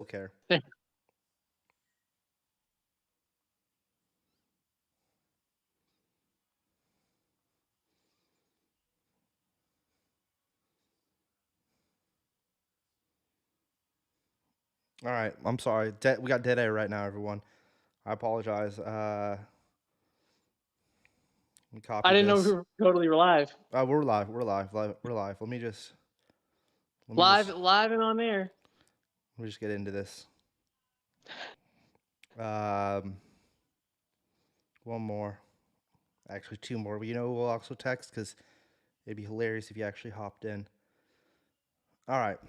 care. All right, I'm sorry. We got dead air right now, everyone. I apologize. Let me I copy didn't know we this. were totally live. We're live. We're live. We're live. Let me just. Let me Live, just. live and on air. Let me just get into this. Um, one more. Actually, two more. But we'll also text because it'd be hilarious if you actually hopped in. All right.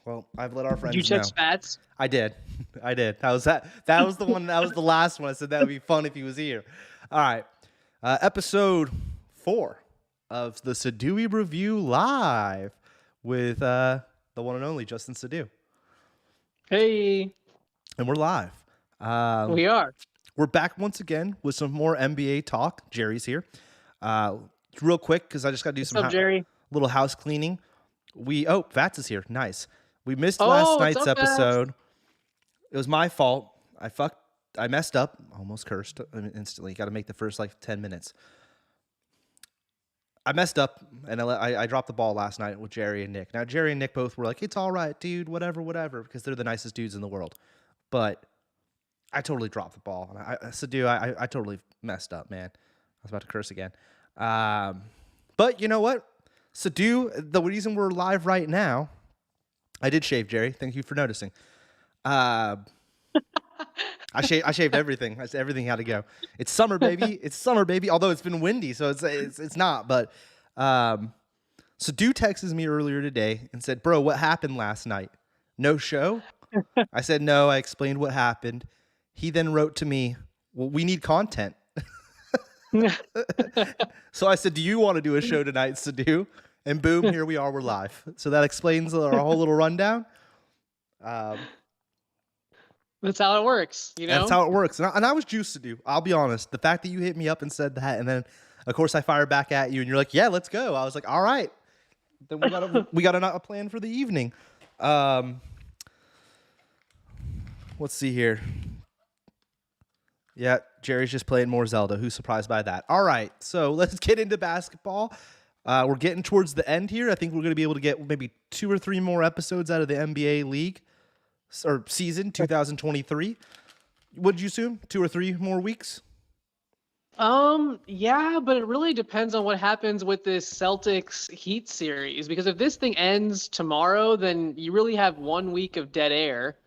Well, I've let our Did you friends check know. spats? I did. I did. That was the one. That was the last one. I said that would be fun if he was here. All right. Episode 4 of the Siddhuey Review live with the one and only Justin Siddhu. Hey, And we're live. we are. We're back once again with some more NBA talk. Jerry's here. Real quick, because I just got to do What's some up, Jerry? little house cleaning. Vats is here. Nice. We missed Oh, last what's night's up, Bats? episode. It was my fault. I messed up. Almost cursed instantly. Got to make the first 10 minutes. I messed up, and I dropped the ball last night with Jerry and Nick. Now, Jerry and Nick both were like, it's all right, dude, whatever, because they're the nicest dudes in the world. But I totally dropped the ball. And I totally messed up, man. I was about to curse again. But you know what? Siddhu, the reason we're live right now, I did shave, Jerry. Thank you for noticing. I shaved everything. Everything had to go. It's summer, baby. It's summer, baby. Although it's been windy, so it's not. But Siddhu texted me earlier today and said, "Bro, what happened last night? No show?" I said no. I explained what happened. He then wrote to me, "Well, we need content." So I said, "Do you want to do a show tonight, Siddhu?" And boom, here we are. We're live. So that explains our whole little rundown. That's how it works, That's how it works. And I was juiced to do. I'll be honest. The fact that you hit me up and said that, and then, of course, I fired back at you, and you're like, "Yeah, let's go." I was like, "All right." Then we got a plan for the evening. Let's see here. Yeah, Jerry's just playing more Zelda. Who's surprised by that? All right, so let's get into basketball. We're getting towards the end here. I think we're going to be able to get maybe 2 or 3 more episodes out of the NBA league or season 2023. Would you assume 2 or 3 more weeks? Yeah, but it really depends on what happens with this Celtics Heat series. Because if this thing ends tomorrow, then you really have 1 week of dead air.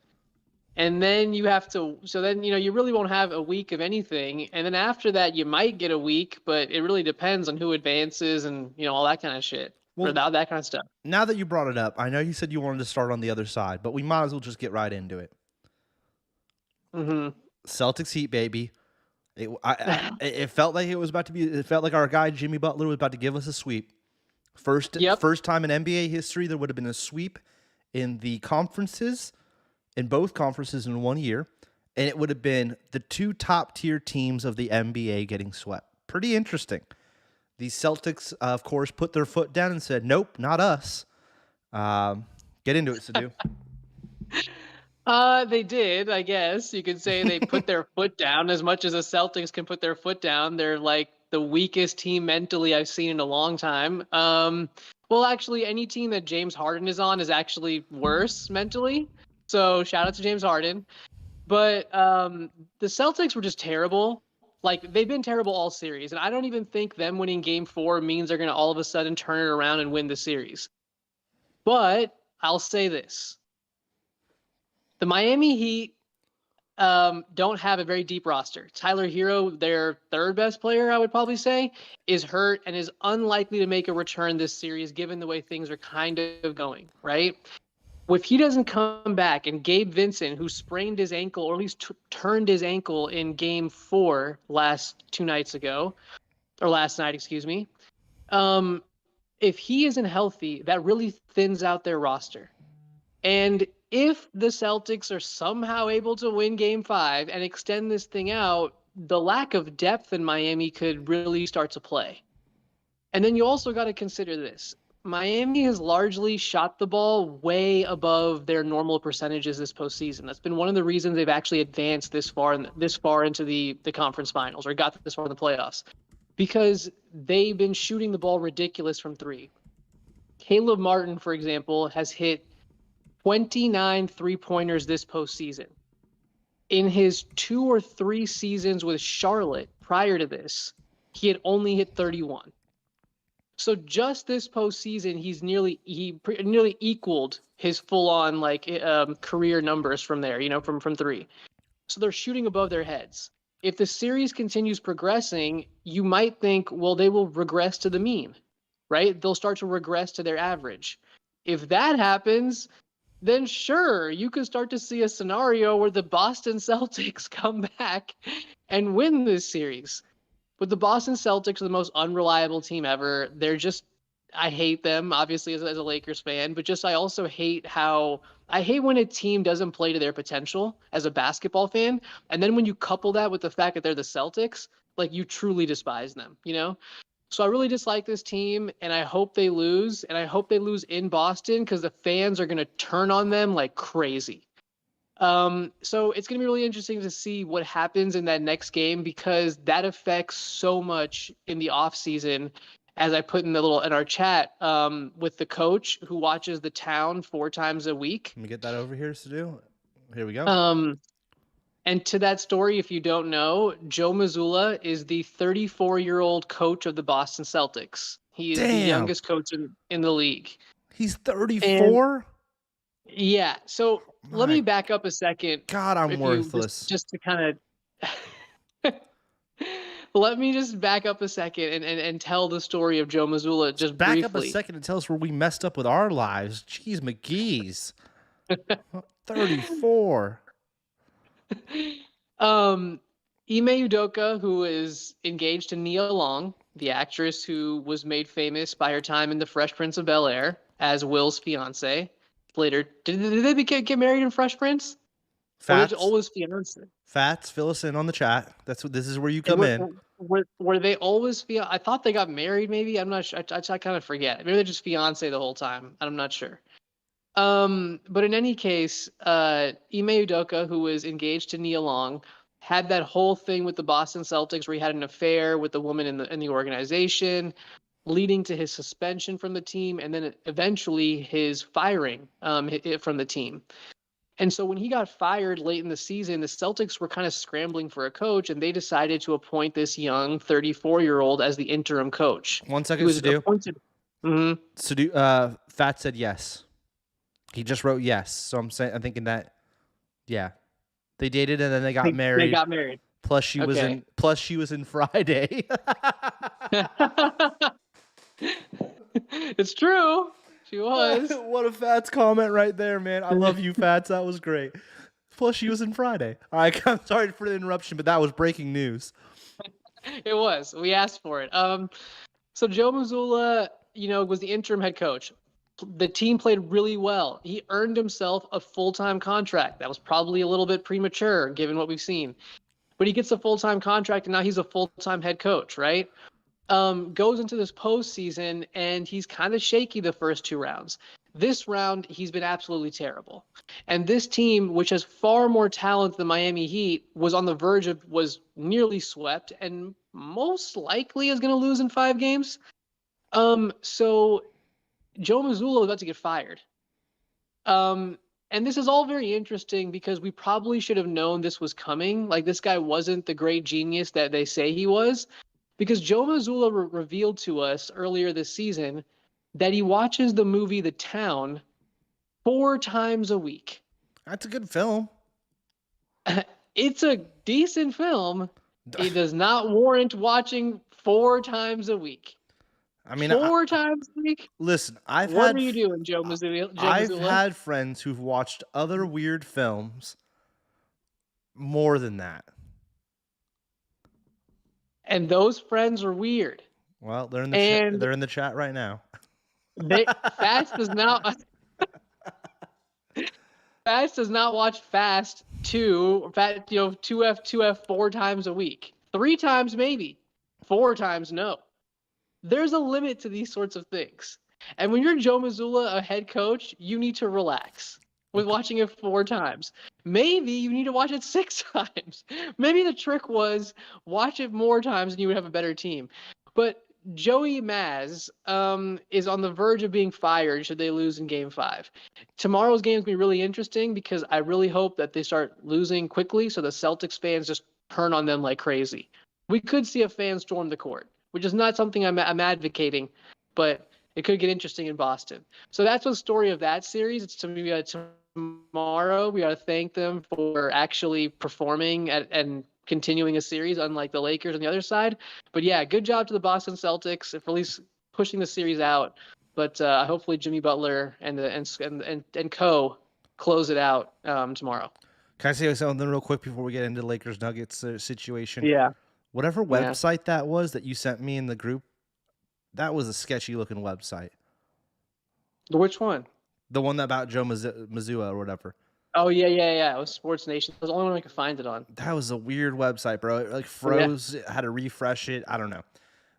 And then you have to, so then, you really won't have a week of anything. And then after that, you might get a week, but it really depends on who advances and, all that kind of shit. Or that kind of stuff. Now that you brought it up, I know you said you wanted to start on the other side, but we might as well just get right into it. Mm-hmm. Celtics Heat, baby. It felt like it was about to be. It felt like our guy Jimmy Butler was about to give us a sweep. First time in NBA history there would have been a sweep in the conferences, in both conferences in 1 year, and it would have been the 2 top tier teams of the NBA getting swept. Pretty interesting. The Celtics, of course, put their foot down and said, "Nope, not us." Get into it, Siddhu. They did, I guess. You could say they put their foot down as much as the Celtics can put their foot down. They're like the weakest team mentally I've seen in a long time. Well, actually, any team that James Harden is on is actually worse mentally. So shout out to James Harden. But the Celtics were just terrible. Like, they've been terrible all series. And I don't even think them winning game 4 means they're going to all of a sudden turn it around and win the series. But I'll say this. The Miami Heat don't have a very deep roster. Tyler Hero, their 3rd best player, I would probably say, is hurt and is unlikely to make a return this series given the way things are kind of going, right? If he doesn't come back, and Gabe Vincent, who sprained his ankle, or at least turned his ankle in game 4 last night, excuse me, if he isn't healthy, that really thins out their roster. And if the Celtics are somehow able to win game 5 and extend this thing out, the lack of depth in Miami could really start to play. And then you also got to consider this. Miami has largely shot the ball way above their normal percentages this postseason. That's been one of the reasons they've actually advanced this far into the conference finals, or got this far in the playoffs, because they've been shooting the ball ridiculous from three. Caleb Martin, for example, has hit 29 three-pointers this postseason. In his 2 or 3 seasons with Charlotte prior to this, he had only hit 31. So just this postseason, he nearly equaled his full-on career numbers from there, from three. So they're shooting above their heads. If the series continues progressing, you might think, well, they will regress to the mean, right? They'll start to regress to their average. If that happens, then sure, you could start to see a scenario where the Boston Celtics come back and win this series. But the Boston Celtics are the most unreliable team ever. I hate them, obviously, as a Lakers fan, but I also hate when a team doesn't play to their potential as a basketball fan. And then when you couple that with the fact that they're the Celtics, you truly despise them, So I really dislike this team, and I hope they lose, and I hope they lose in Boston, because the fans are going to turn on them like crazy. So it's going to be really interesting to see what happens in that next game, because that affects so much in the off season, as I put in our chat, with the coach who watches the town 4 times a week. Let me get that over here, Siddhuey. Here we go. And to that story, if you don't know, Joe Mazzulla is the 34-year-old coach of the Boston Celtics. He is the youngest coach in the league. He's 34? Yeah. So let me back up a second. God, I'm worthless. Just to kind of let me just back up a second and tell the story of Joe Mazzulla just back briefly. Up a second and tell us where we messed up with our lives. Jeez, McGee's. 34. Ime Udoka, who is engaged to Nia Long, the actress who was made famous by her time in The Fresh Prince of Bel-Air as Will's fiance. Later, did they get married in Fresh Prince? Fats, or always fiance? Fats, fill us in on the chat. This is where you come in. Were they always fiance? I thought they got married. Maybe, I'm not sure. I kind of forget. Maybe they're just fiance the whole time. I'm not sure. But in any case, Ime Udoka, who was engaged to Nia Long, had that whole thing with the Boston Celtics where he had an affair with the woman in the organization, leading to his suspension from the team, and then eventually his firing from the team. And so when he got fired late in the season, the Celtics were kind of scrambling for a coach, and they decided to appoint this young 34-year-old as the interim coach. 1 second, Siddhuey. Mm-hmm. Siddhuey, Fat said yes. He just wrote yes. So I'm thinking that, yeah, they dated and then they got married. They got married. Plus she was in Friday. It's true. She was. What a Fats comment right there, man. I love you, Fats. That was great. Plus she was in Friday. All right, I'm sorry for the interruption, but that was breaking news. It was. We asked for it. So Joe Mazzulla, was the interim head coach. The team played really well. He earned himself a full-time contract. That was probably a little bit premature given what we've seen. But he gets a full-time contract, and now he's a full-time head coach, right? Goes into this postseason, and he's kind of shaky the first 2 rounds. This round, he's been absolutely terrible. And this team, which has far more talent than Miami Heat, was nearly swept, and most likely is going to lose in 5 games. So Joe Mazzulla is about to get fired. And this is all very interesting because we probably should have known this was coming. This guy wasn't the great genius that they say he was, because Joe Mazzulla revealed to us earlier this season that he watches the movie The Town 4 times a week. That's a good film. It's a decent film. It does not warrant watching 4 times a week. I mean, 4 times a week? Listen, what are you doing, Joe Mazzulla? I've had friends who've watched other weird films more than that. And those friends are weird. Well, they're in the chat right now. Fast does not watch Fast 2, 2F 4 times a week. 3 times maybe. 4 times no. There's a limit to these sorts of things. And when you're Joe Mazzulla, a head coach, you need to relax with watching it 4 times. Maybe you need to watch it 6 times. Maybe the trick was watch it more times and you would have a better team. But Joey Maz is on the verge of being fired should they lose in Game 5. Tomorrow's game is going to be really interesting because I really hope that they start losing quickly so the Celtics fans just turn on them like crazy. We could see a fan storm the court, which is not something I'm advocating, but it could get interesting in Boston. So that's the story of that series. It's tomorrow. We got to thank them for actually performing and continuing a series, unlike the Lakers on the other side. But yeah, good job to the Boston Celtics for at least pushing the series out. But hopefully Jimmy Butler and co close it out tomorrow. Can I say something real quick before we get into the Lakers Nuggets situation? Yeah. Whatever website that was that you sent me in the group, that was a sketchy looking website. Which one? The one about Joe Mazzulla or whatever. Oh, yeah. It was Sports Nation. It was the only one I could find it on. That was a weird website, bro. It froze. Yeah. Had to refresh it. I don't know.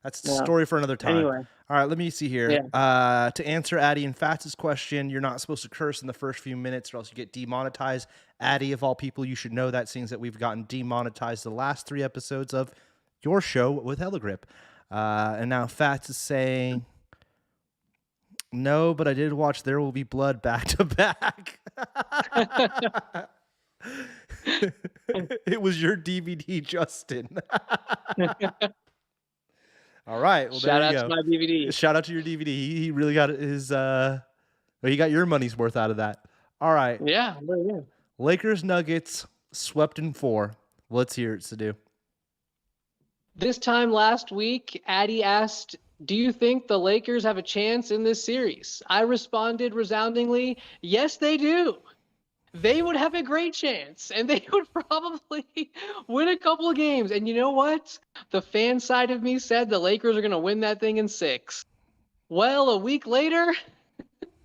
That's a story for another time. Anyway. All right, let me see here. Yeah. To answer Addy and Fats' question, you're not supposed to curse in the first few minutes or else you get demonetized. Addy, of all people, you should know that, seeing that we've gotten demonetized the last 3 episodes of your show with Hella Grip. And now Fats is saying, no, but I did watch There Will Be Blood back to back. It was your DVD, Justin. All right. Well, shout out to my DVD. Shout out to your DVD. He really got his. He got your money's worth out of that. All right. Yeah. Lakers Nuggets swept in 4. Let's hear it, Siddhuey. This time last week, Addy asked, do you think the Lakers have a chance in this series? I responded resoundingly, yes, they do. They would have a great chance, and they would probably win a couple of games. And you know what? The fan side of me said the Lakers are going to win that thing in 6. Well, a week later,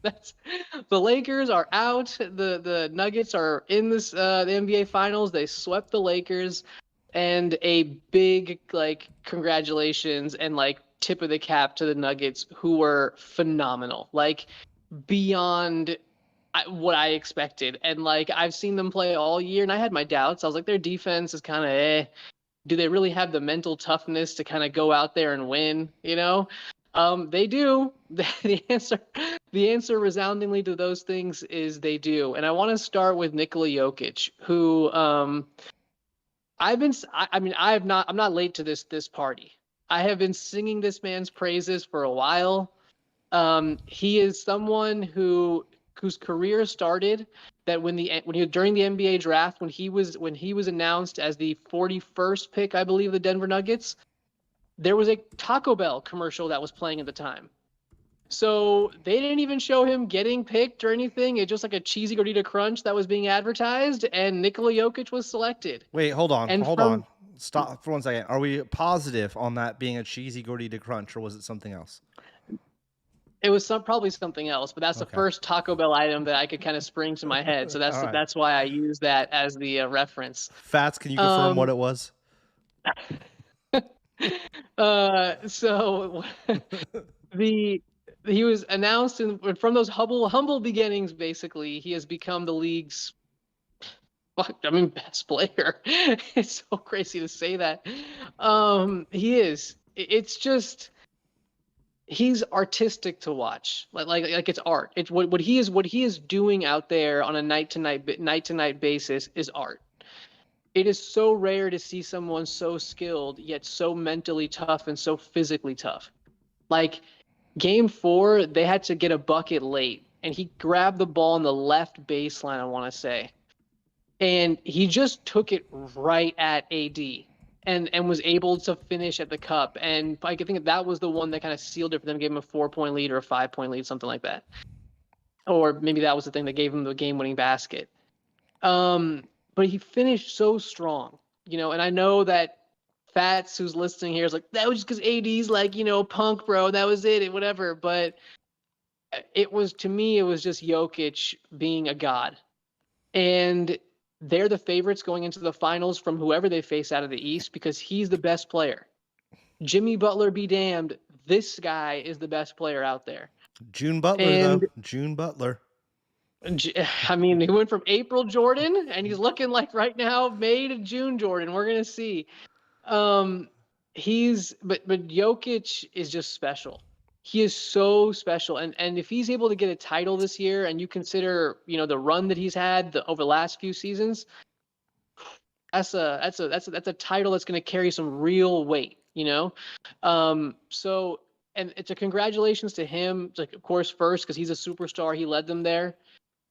the Lakers are out. The Nuggets are in this the NBA Finals. They swept the Lakers. And a big, congratulations and, tip of the cap to the Nuggets, who were phenomenal. Beyond what I expected. And, I've seen them play all year, and I had my doubts. I was like, their defense is kind of eh. Do they really have the mental toughness to kind of go out there and win, you know? They do. The answer resoundingly to those things is they do. And I want to start with Nikola Jokic, who I'm not late to this party. I have been singing this man's praises for a while. He is someone whose career started that when he during the NBA draft, when he was announced as the 41st pick, I believe, the Denver Nuggets, there was a Taco Bell commercial that was playing at the time. So they didn't even show him getting picked or anything. It's just like a cheesy gordita crunch that was being advertised, and Nikola Jokic was selected. Wait, hold on. Stop for 1 second. Are we positive on that being a cheesy gordita crunch, or was it something else? It was probably something else, but that's the first Taco Bell item that I could kind of spring to my head. So that's why I use that as the reference. Fats, can you confirm what it was? So he was announced, and from those humble beginnings, basically, he has become the league's best player. It's so crazy to say that. He is. It's just, he's artistic to watch. Like it's art. It's what he is doing out there on a night to night basis is art. It is so rare to see someone so skilled yet so mentally tough and so physically tough. Game 4, they had to get a bucket late, and he grabbed the ball on the left baseline, I want to say. And he just took it right at AD and was able to finish at the cup. And I think that was the one that kind of sealed it for them, gave him a 4-point lead or a 5-point lead, something like that. Or maybe that was the thing that gave him the game-winning basket. But he finished so strong, and I know that Fats, who's listening here, is like, that was just because AD's punk, bro. That was it, whatever. But to me, it was just Jokic being a god. And they're the favorites going into the finals from whoever they face out of the East because he's the best player. Jimmy Butler be damned. This guy is the best player out there. June Butler, And though. June Butler. I mean, he went from April Jordan, and he's looking like right now May to June Jordan. We're gonna see. But Jokic is just special. He is so special, and if he's able to get a title this year, and you consider the run that he's had over the last few seasons, that's a title that's going to carry some real weight. So and it's a congratulations to him, like, of course, first because he's a superstar. He led them there.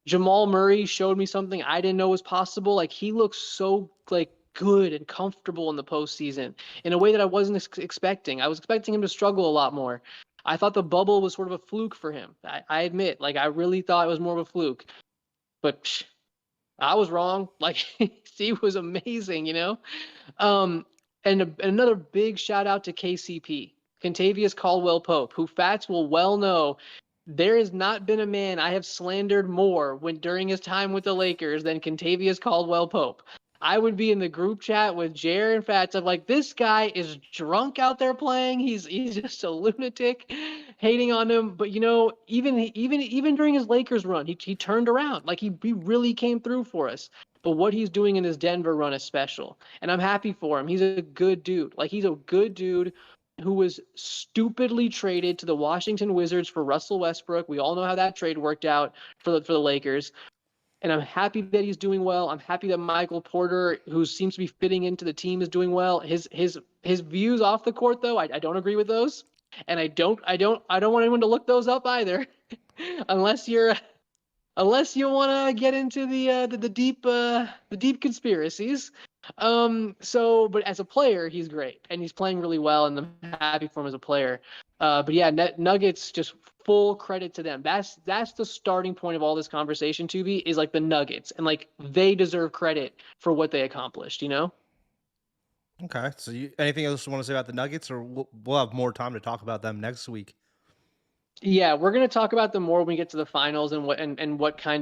Jamal Murray showed me something I didn't know was possible. Like, he looks so like good and comfortable in the postseason in a way that I wasn't expecting. I was expecting him to struggle a lot more. I thought the bubble was sort of a fluke for him. I admit, like, I really thought it was more of a fluke, but I was wrong. Like, he was amazing, And another big shout out to KCP, Kentavious Caldwell Pope, who Fats will well know. There has not been a man I have slandered more during his time with the Lakers than Kentavious Caldwell Pope. I would be in the group chat with Jer and Fats. I'm like, this guy is drunk out there playing. He's just a lunatic, hating on him. But even during his Lakers run, he turned around. Like, he really came through for us. But what he's doing in his Denver run is special, and I'm happy for him. He's a good dude. Like, he's a good dude who was stupidly traded to the Washington Wizards for Russell Westbrook. We all know how that trade worked out for the Lakers. And I'm happy that he's doing well. I'm happy that Michael Porter, who seems to be fitting into the team, is doing well. His views off the court, though, I don't agree with those, and I don't want anyone to look those up either, unless you want to get into the deep conspiracies. But as a player, he's great, and he's playing really well, and I'm happy for him as a player. But yeah, Nuggets, just full credit to them. That's the starting point of all this conversation, Tubi, is like the Nuggets, and like they deserve credit for what they accomplished. Okay. So, anything else you want to say about the Nuggets, or we'll have more time to talk about them next week? Yeah, we're gonna talk about them more when we get to the finals and what can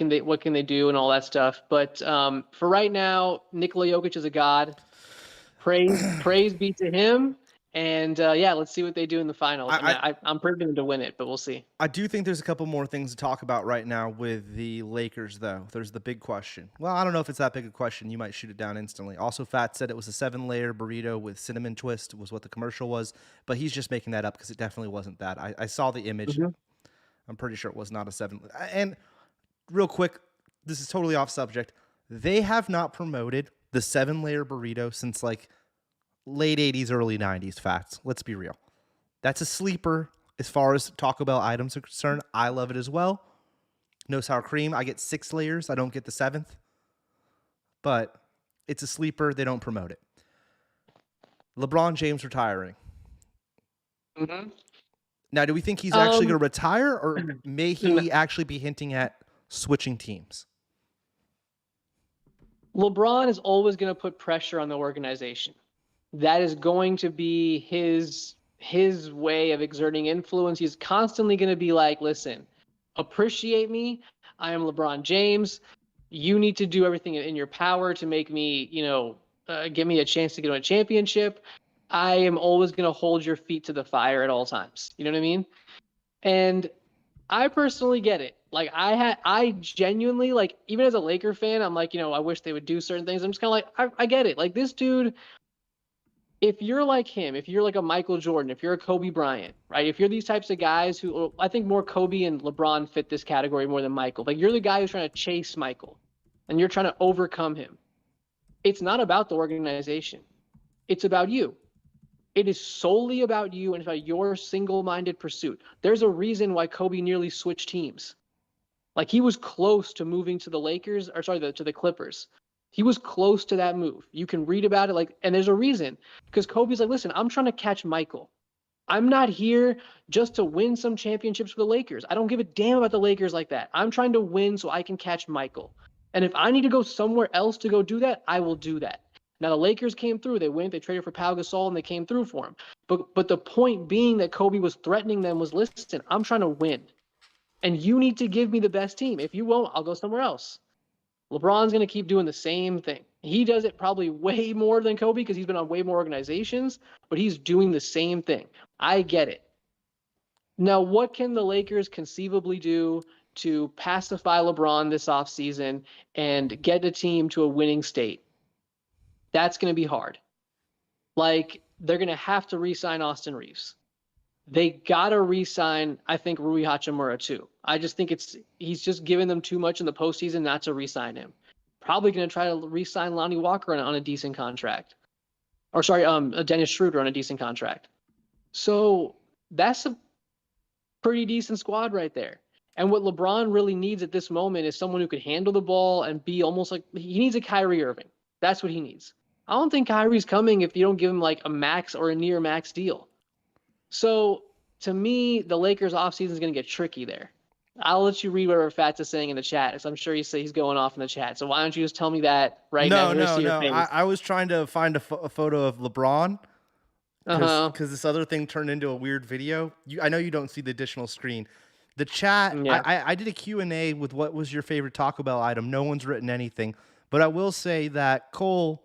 they do and all that stuff. But for right now, Nikola Jokic is a god. Praise be to him. And yeah, let's see what they do in the finals. I'm predicting them to win it, but we'll see. I do think there's a couple more things to talk about right now with the Lakers, though. There's the big question. Well, I don't know if it's that big a question. You might shoot it down instantly. Also, Fat said it was a 7-layer burrito with cinnamon twist was what the commercial was, but he's just making that up because it definitely wasn't that. I saw the image. Mm-hmm. I'm pretty sure it was not a 7. And real quick, this is totally off subject. They have not promoted the 7-layer burrito since like late 80s, early 90s, Fats. Let's be real. That's a sleeper as far as Taco Bell items are concerned. I love it as well. No sour cream. I get 6 layers. I don't get the 7th. But it's a sleeper. They don't promote it. LeBron James retiring. Mm-hmm. Now, do we think he's actually going to retire, or may he actually be hinting at switching teams? LeBron is always going to put pressure on the organization. That is going to be his way of exerting influence. He's constantly going to be like, listen, appreciate me. I am LeBron James. You need to do everything in your power to make me, give me a chance to get on a championship. I am always going to hold your feet to the fire at all times. You know what I mean? And I personally get it. Like, I genuinely, like, even as a Laker fan, I'm like, I wish they would do certain things. I'm just kind of like, I get it. Like, this dude, if you're like him, if you're like a Michael Jordan, if you're a Kobe Bryant, right? If you're these types of guys who, I think more Kobe and LeBron fit this category more than Michael. Like, you're the guy who's trying to chase Michael and you're trying to overcome him. It's not about the organization. It's about you. It is solely about you and it's about your single-minded pursuit. There's a reason why Kobe nearly switched teams. Like, he was close to moving to the Lakers, to the Clippers. He was close to that move. You can read about it, and there's a reason. Because Kobe's like, listen, I'm trying to catch Michael. I'm not here just to win some championships for the Lakers. I don't give a damn about the Lakers like that. I'm trying to win so I can catch Michael. And if I need to go somewhere else to go do that, I will do that. Now, the Lakers came through. They went. They traded for Pau Gasol, and they came through for him. But the point being that Kobe was threatening them was, listen, I'm trying to win. And you need to give me the best team. If you won't, I'll go somewhere else. LeBron's going to keep doing the same thing. He does it probably way more than Kobe because he's been on way more organizations, but he's doing the same thing. I get it. Now, what can the Lakers conceivably do to pacify LeBron this offseason and get a team to a winning state? That's going to be hard. Like, they're going to have to re-sign Austin Reeves. They got to re-sign, I think, Rui Hachimura too. I just think he's just giving them too much in the postseason not to re-sign him. Probably going to try to re-sign Lonnie Walker on a decent contract. Or sorry, Dennis Schroeder on a decent contract. So that's a pretty decent squad right there. And what LeBron really needs at this moment is someone who can handle the ball and be almost like he needs a Kyrie Irving. That's what he needs. I don't think Kyrie's coming if you don't give him like a max or a near max deal. So to me, the Lakers offseason is going to get tricky there. I'll let you read whatever Fats is saying in the chat, because I'm sure he's going off in the chat. So why don't you just tell me that right now? No. I was trying to find a photo of LeBron because this other thing turned into a weird video. I know you don't see the additional screen. The chat, yeah. I did a Q&A with what was your favorite Taco Bell item. No one's written anything. But I will say that Cole,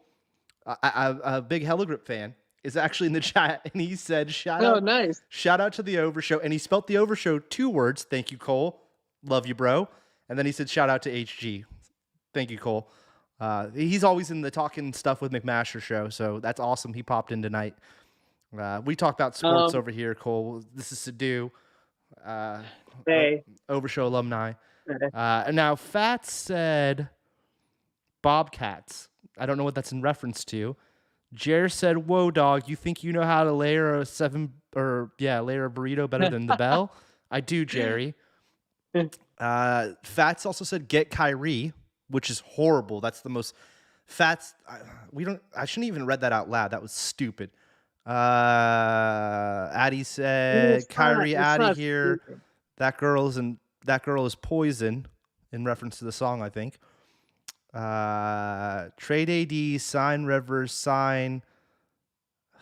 a big Heligrip fan, is actually in the chat, and he said, shout out to the Overshow. And he spelt the Overshow 2 words. Thank you, Cole. Love you, bro. And then he said, shout out to HG. Thank you, Cole. He's always in the talking stuff with McMaster show, so that's awesome. He popped in tonight. We talk about sports over here, Cole. This is Siddhuey. Hey. Overshow alumni. And now Fats said Bobcats. I don't know what that's in reference to. Jer said, "Whoa, dog! You think you know how to layer a burrito better than the Bell?" I do, Jerry. Fats also said, "Get Kyrie," which is horrible. That's the most Fats. I shouldn't even read that out loud. That was stupid. Addie said, "Kyrie out of here." Stupid. That girl is poison, in reference to the song, I think. Trade AD, sign Rivers, sign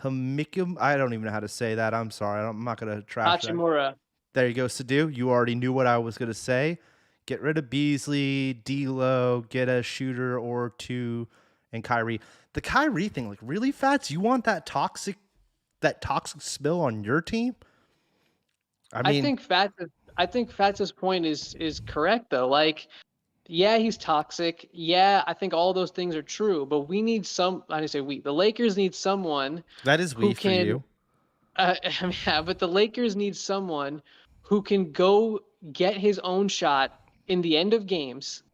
Hamikum. I don't even know how to say that. I'm sorry. I'm not going to trash Hachimura. That. There you go, Siddhuey. You already knew what I was going to say. Get rid of Beasley, D'Lo, get a shooter or two, and Kyrie. The Kyrie thing, like, really, Fats? You want that toxic spill on your team? I think Fats' point is correct, though. Like, yeah, he's toxic. Yeah, I think all those things are true. But we need the Lakers need someone. That is we for you. Yeah, but the Lakers need someone who can go get his own shot in the end of games,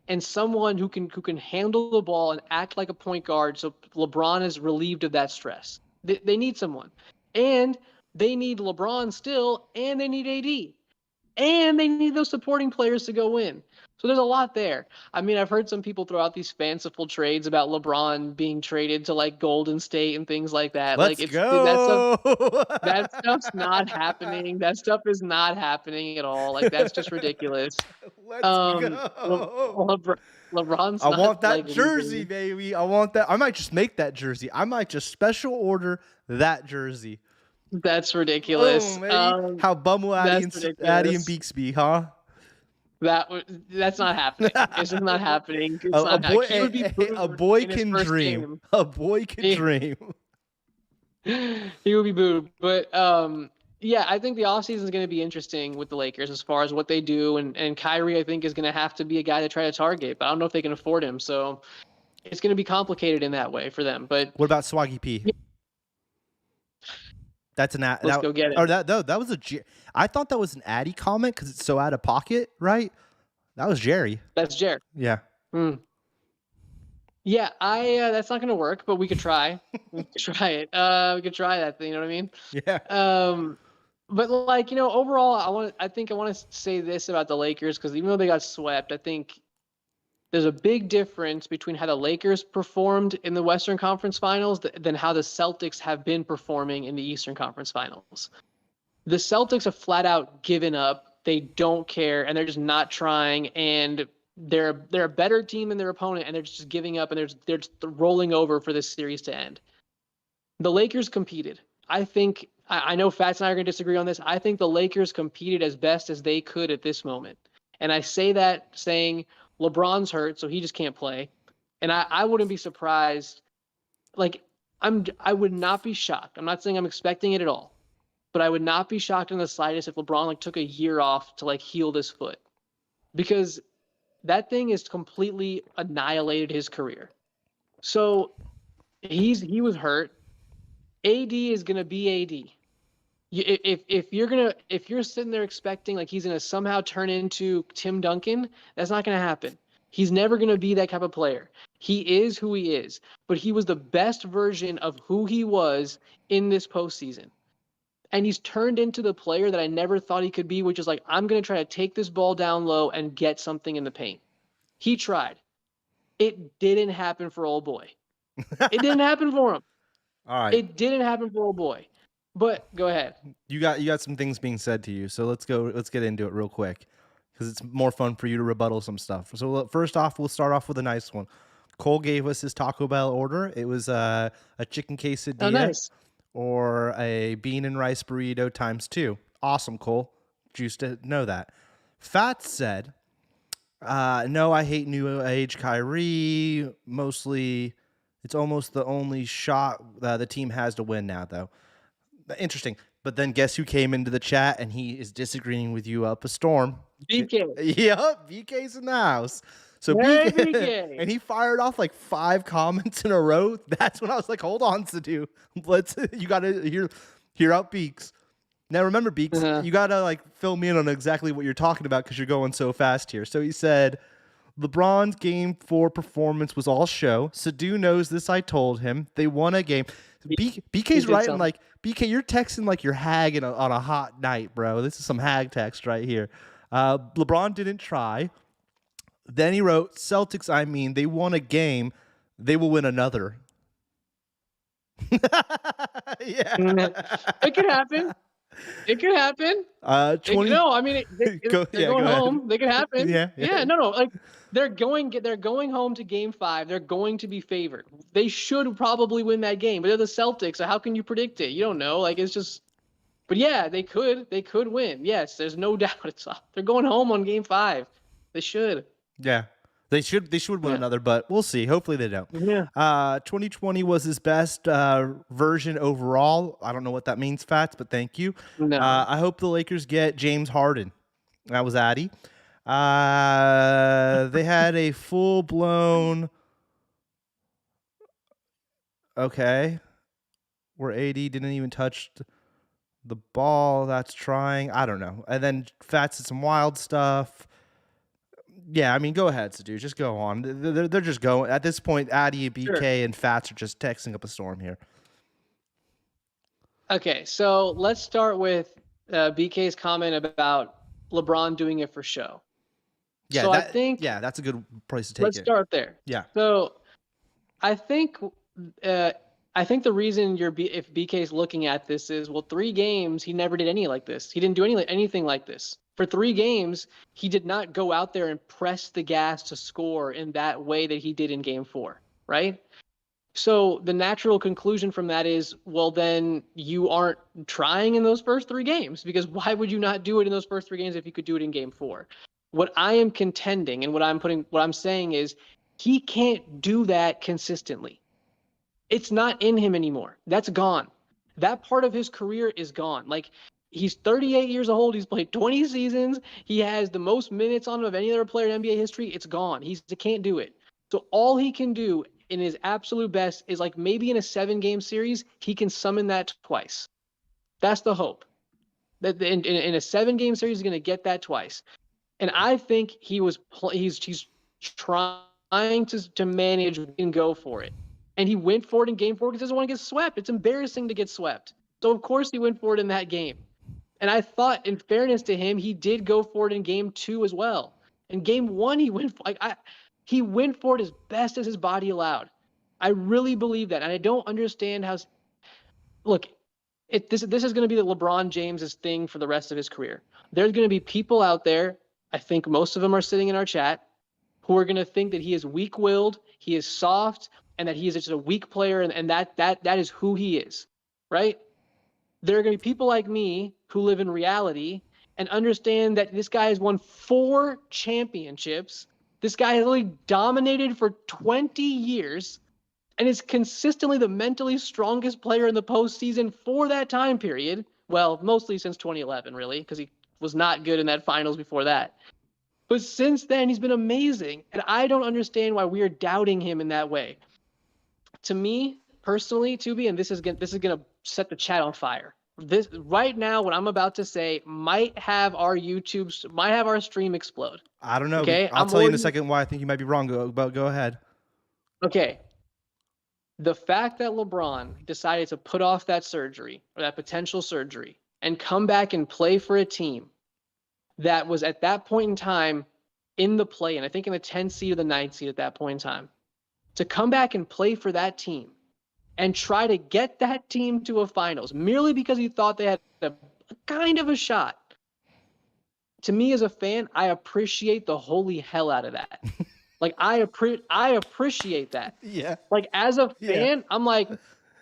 and someone who can handle the ball and act like a point guard, so LeBron is relieved of that stress. They need someone, and they need LeBron still, and they need AD, and they need those supporting players to go in. So there's a lot there. I mean, I've heard some people throw out these fanciful trades about LeBron being traded to like Golden State and things like that. Let's go. That stuff's not happening. That stuff is not happening at all. Like, that's just ridiculous. Let's go. LeBron's I want that jersey, baby. I want that. I might just make that jersey. I might just special order that jerscy. That's ridiculous. How bum will Addie and Beaksby, huh? That's not happening. It's just not happening. A boy can dream. A boy can dream. He would be booed. But yeah, I think the offseason is going to be interesting with the Lakers as far as what they do. And Kyrie, I think, is going to have to be a guy to try to target. But I don't know if they can afford him. So it's going to be complicated in that way for them. But what about Swaggy P? That's an ad. Let's go get it. Or that was I thought that was an Addy comment because it's so out of pocket, right? That was Jerry. That's Jerry. Yeah. Yeah, that's not gonna work, but we could try. We could try it. We could try that thing. You know what I mean? Yeah. But like, overall, I think I want to say this about the Lakers, because even though they got swept, I think there's a big difference between how the Lakers performed in the Western Conference Finals than how the Celtics have been performing in the Eastern Conference Finals. The Celtics have flat out given up. They don't care, and they're just not trying, and they're a better team than their opponent, and they're just giving up, and they're just rolling over for this series to end. The Lakers competed. I know Fats and I are going to disagree on this. I think the Lakers competed as best as they could at this moment. And I say that saying LeBron's hurt, so he just can't play. And I wouldn't be surprised. Like, I would not be shocked. I'm not saying I'm expecting it at all. but I would not be shocked in the slightest if LeBron like took a year off to like heal this foot, because that thing has completely annihilated his career. So he was hurt. AD is gonna be AD. If you're sitting there expecting like he's gonna somehow turn into Tim Duncan, that's not gonna happen. He's never gonna be that type of player. He is who he is, but he was the best version of who he was in this postseason. And he's turned into the player that I never thought he could be, which is like, I'm gonna try to take this ball down low and get something in the paint. He tried. It didn't happen for old boy. It didn't happen for him. All right. It didn't happen for old boy. But go ahead. You got some things being said to you, so let's get into it real quick, because it's more fun for you to rebuttal some stuff. So first off, we'll start off with a nice one. Cole gave us his Taco Bell order. It was a chicken quesadilla, nice, or a bean and rice burrito ×2. Awesome, Cole. Juice to know that. Fats said, no, I hate new age Kyrie. Mostly, it's almost the only shot the team has to win now, though. Interesting. But then guess who came into the chat and he is disagreeing with you up a storm? BK. Yep, BK's in the house. So BK. And he fired off like 5 comments in a row. That's when I was like, hold on, Siddhuey. You gotta hear out Beaks. Now remember, Beaks, you gotta like fill me in on exactly what you're talking about, because you're going so fast here. So he said, LeBron's game 4 performance was all show. Siddhuey knows this, I told him. They won a game. BK's writing like, BK, you're texting like you're hagging on a hot night, bro. This is some hag text right here. LeBron didn't try. Then he wrote, Celtics, I mean, they won a game. They will win another. Yeah. It could happen. It could happen. 20. No, I mean, they're going home. They could happen. Yeah. No. Like they're going home to Game 5. They're going to be favored. They should probably win that game, but they're the Celtics. So how can you predict it? You don't know. Like it's just. But yeah, they could win. Yes, there's no doubt. They're going home on Game 5. They should. Yeah. They should win another, but we'll see. Hopefully they don't. Yeah. 2020 was his best version overall. I don't know what that means, Fats, but thank you. No. I hope the Lakers get James Harden. That was Addy. They had a full-blown... Okay. Where AD didn't even touch the ball. That's trying. I don't know. And then Fats did some wild stuff. Yeah, I mean, go ahead, Siddhuey. Just go on. They're just going. At this point, Addy, BK, and Fats are just texting up a storm here. Okay, so let's start with BK's comment about LeBron doing it for show. Yeah, so I think that's a good place to take it. Let's start there. Yeah. So I think the reason if BK's looking at this is, well, 3 games he never did any like this. He didn't do anything like this. For 3 games, he did not go out there and press the gas to score in that way that he did in Game 4, right? So the natural conclusion from that is, well, then you aren't trying in those first 3 games, because why would you not do it in those first 3 games if you could do it in Game 4? What I am contending and what I'm saying is he can't do that consistently. It's not in him anymore. That's gone. That part of his career is gone. Like, he's 38 years old. He's played 20 seasons. He has the most minutes on him of any other player in NBA history. It's gone. He can't do it. So all he can do in his absolute best is, like, maybe in a 7-game series, he can summon that twice. That's the hope. That in a 7-game series, he's going to get that twice. And I think he's trying to manage and go for it. And he went for it in Game 4 because he doesn't want to get swept. It's embarrassing to get swept. So, of course, he went for it in that game. And I thought, in fairness to him, he did go for it in Game 2 as well. In Game 1, he went he went for it as best as his body allowed. I really believe that. And I don't understand how... Look, this is going to be the LeBron James's thing for the rest of his career. There's going to be people out there, I think most of them are sitting in our chat, who are going to think that he is weak-willed, he is soft, and that he is just a weak player, and that is who he is, right? There are going to be people like me who live in reality and understand that this guy has won 4 championships. This guy has really dominated for 20 years and is consistently the mentally strongest player in the postseason for that time period, Well, mostly since 2011, really, because he was not good in that finals before that. But since then, he's been amazing. And I don't understand why we are doubting him in that way. To me, personally, Tubi, and this is gonna set the chat on fire. This right now, what I'm about to say might have our stream explode. I don't know. Okay, I'll tell you in a second why I think you might be wrong. Go ahead. Okay. The fact that LeBron decided to put off that surgery or that potential surgery and come back and play for a team that was at that point in time in the play, and I think in the 10th seed or the 9th seed at that point in time, to come back and play for that team and try to get that team to a finals merely because he thought they had a kind of a shot. To me as a fan, I appreciate the holy hell out of that. Like I appreciate that. Yeah. Like as a fan, I'm like,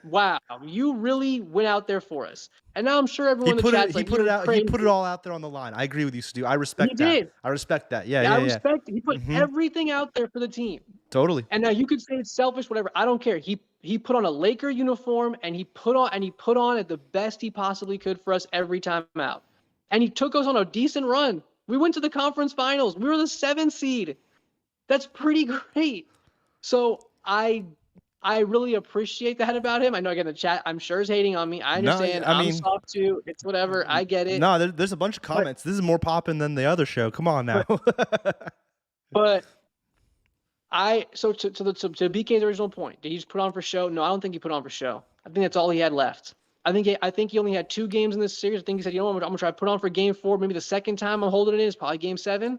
wow, you really went out there for us. And now I'm sure everyone in the chat's like, he put it all out there on the line. I agree with you, Stu. I respect that. Did. I respect that. Yeah, I respect it. He put everything out there for the team. Totally. And now you could say it's selfish, whatever. I don't care. He put on a Laker uniform and he put on it the best he possibly could for us every time out. And he took us on a decent run. We went to the conference finals. We were the 7th seed. That's pretty great. So I really appreciate that about him. I know again the chat I'm sure is hating on me. I understand. I'm soft too. It's whatever. I get it. No, there's a bunch of comments. This is more popping than the other show. Come on now. But to BK's original point, did he just put on for show? No, I don't think he put on for show. I think that's all he had left. I think he only had 2 games in this series. I think he said, you know what, I'm gonna try to put on for game 4. Maybe the second time I'm holding it is probably game 7.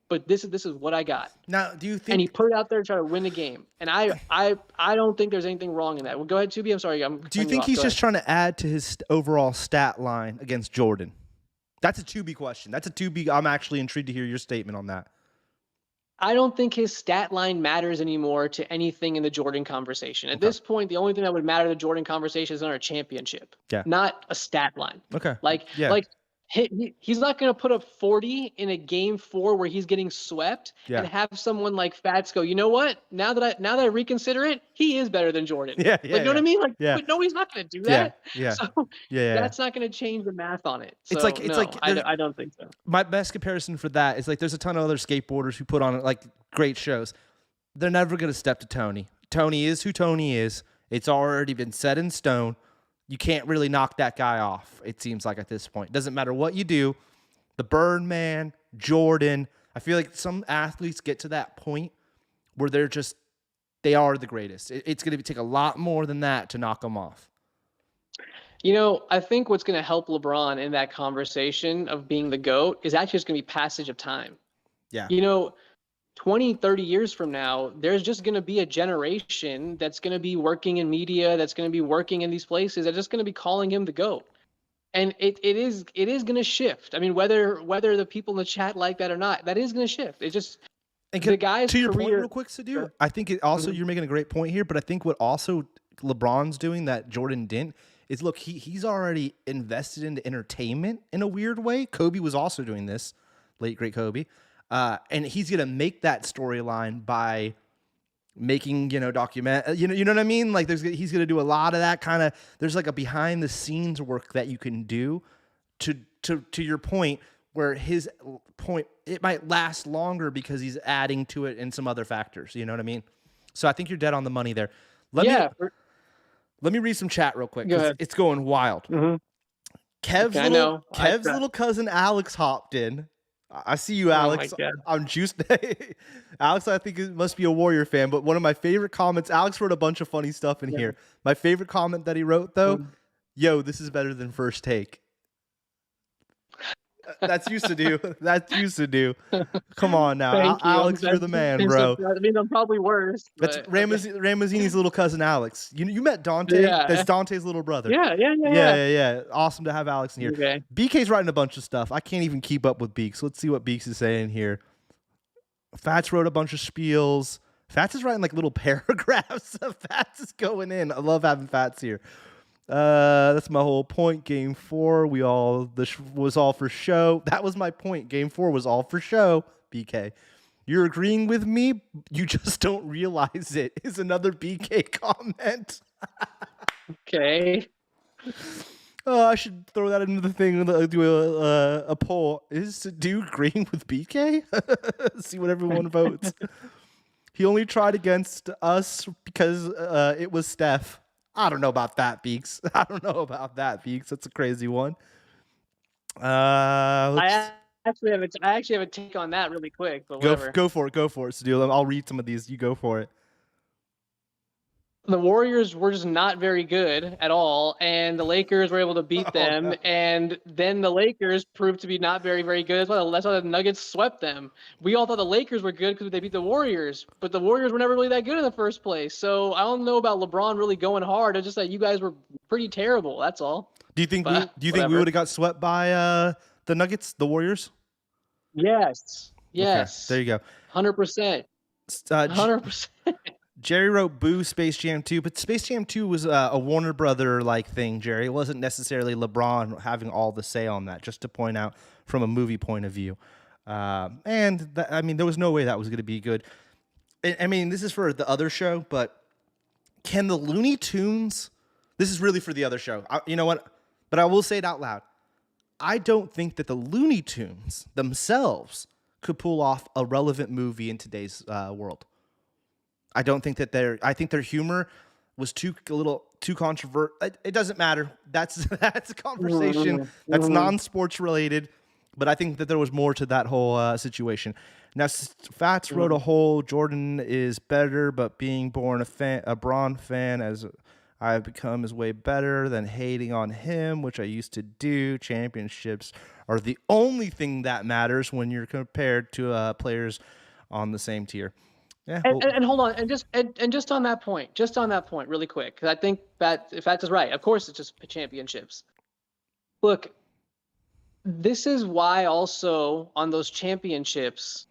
But this is what I got. Now, do you think? And he put it out there to try to win the game. And I don't think there's anything wrong in that. Well, go ahead, Tubi. I'm sorry. Do you think he's just trying to add to his overall stat line against Jordan? That's a Tubi question. That's a Tubi. I'm actually intrigued to hear your statement on that. I don't think his stat line matters anymore to anything in the Jordan conversation. At this point, the only thing that would matter to the Jordan conversation is on a championship, not a stat line. Okay. He's not going to put up 40 in a game 4 where he's getting swept and have someone like Fats go, you know what? Now that I reconsider it, he is better than Jordan. You know what I mean? But no, he's not going to do that. So that's not going to change the math on it. So, I don't think so. My best comparison for that is like there's a ton of other skateboarders who put on like great shows. They're never going to step to Tony. Tony is who Tony is. It's already been set in stone. You can't really knock that guy off, it seems like at this point. Doesn't matter what you do. The Birdman, Jordan. I feel like some athletes get to that point where they are the greatest. It's going to take a lot more than that to knock them off. You know, I think what's going to help LeBron in that conversation of being the GOAT is actually just going to be passage of time. Yeah. You know, 20, 30 years from now, there's just going to be a generation that's going to be working in media, that's going to be working in these places, that's just going to be calling him the GOAT. And it is going to shift. I mean, whether the people in the chat like that or not, that is going to shift. It's just the guy's to your career, point real quick, Siddhu, I think it also you're making a great point here, but I think what also LeBron's doing that Jordan didn't is look, he's already invested into entertainment in a weird way. Kobe was also doing this, late great Kobe. And he's gonna make that storyline by making, you know what I mean? Like he's gonna do a lot of that kind of. There's like a behind the scenes work that you can do to your point, where his point it might last longer because he's adding to it and some other factors. You know what I mean? So I think you're dead on the money there. Let me read some chat real quick. It's going wild. Mm-hmm. Kev's little cousin Alex hopped in. I see you, Alex. I'm juiced. Alex, I think it must be a Warrior fan, but one of my favorite comments, Alex wrote a bunch of funny stuff in here. My favorite comment that he wrote, though, yo, this is better than First Take. That's used to do. That's used to do. Come on now. Alex, you're the man, bro. I mean, I'm probably worse. That's Ramazini's little cousin, Alex. You met Dante? Yeah. That's Dante's little brother. Yeah. Awesome to have Alex in here. Okay. BK's writing a bunch of stuff. I can't even keep up with Beaks. Let's see what Beaks is saying here. Fats wrote a bunch of spiels. Fats is writing like little paragraphs. Fats is going in. I love having Fats here. That's my whole point. Game 4, this was all for show. That was my point. Game 4 was all for show. BK, you're agreeing with me. You just don't realize it. Is another BK comment. Okay. Oh, I should throw that into the thing. Do a poll. Is Siddhuey agreeing with BK? See what everyone votes. He only tried against us because it was Steph. I don't know about that, Beaks. I don't know about that, Beaks. That's a crazy one. I actually have a take on that really quick, but whatever. Go for it, Siddhuey. I'll read some of these. You go for it. The Warriors were just not very good at all, and the Lakers were able to beat them, no. And then the Lakers proved to be not very, very good as well. That's why the Nuggets swept them. We all thought the Lakers were good because they beat the Warriors, but the Warriors were never really that good in the first place. So I don't know about LeBron really going hard. It's just that you guys were pretty terrible. That's all. Do you think we would have got swept by the Nuggets, the Warriors? Yes. Okay, there you go. 100%. 100%. Jerry wrote boo Space Jam 2, but Space Jam 2 was a Warner Brother-like thing, Jerry. It wasn't necessarily LeBron having all the say on that, just to point out from a movie point of view. I mean, there was no way that was going to be good. I mean, this is for the other show, but can the Looney Tunes... This is really for the other show. You know what? But I will say it out loud. I don't think that the Looney Tunes themselves could pull off a relevant movie in today's world. I don't think that I think their humor was a little too controversial. It doesn't matter. That's a conversation that's non-sports related, but I think that there was more to that whole situation. Now, Fats wrote a whole Jordan is better, but being born a Bron fan as I've become is way better than hating on him, which I used to do. Championships are the only thing that matters when you're compared to players on the same tier. Yeah, and hold on, and just on that point, really quick, because I think that if that is right, of course it's just championships. Look, this is why also on those championships,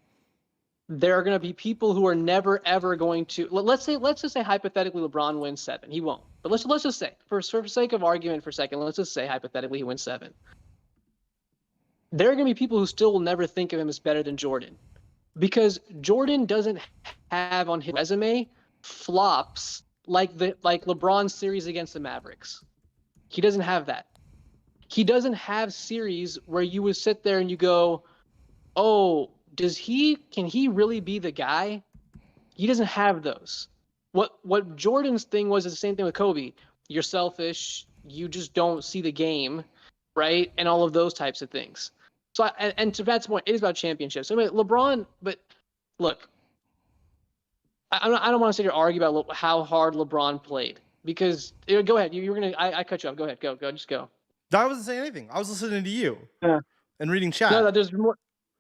there are going to be people who are never ever going to. Let's just say hypothetically LeBron wins 7. He won't, but let's just say for sake of argument for a second, let's just say hypothetically he wins 7. There are going to be people who still will never think of him as better than Jordan. Because Jordan doesn't have on his resume flops like LeBron's series against the Mavericks. He doesn't have that. He doesn't have series where you would sit there and you go, "Oh, can he really be the guy?" He doesn't have those. What Jordan's thing was is the same thing with Kobe. You're selfish. You just don't see the game, right? And all of those types of things. So, and to Pat's point, it is about championships. So, I mean, LeBron, but look, I don't want to sit here and argue about how hard LeBron played because go ahead. You were gonna. I cut you off. Go ahead. Go. Just go. I wasn't saying anything. I was listening to you and reading chat. No, there's more.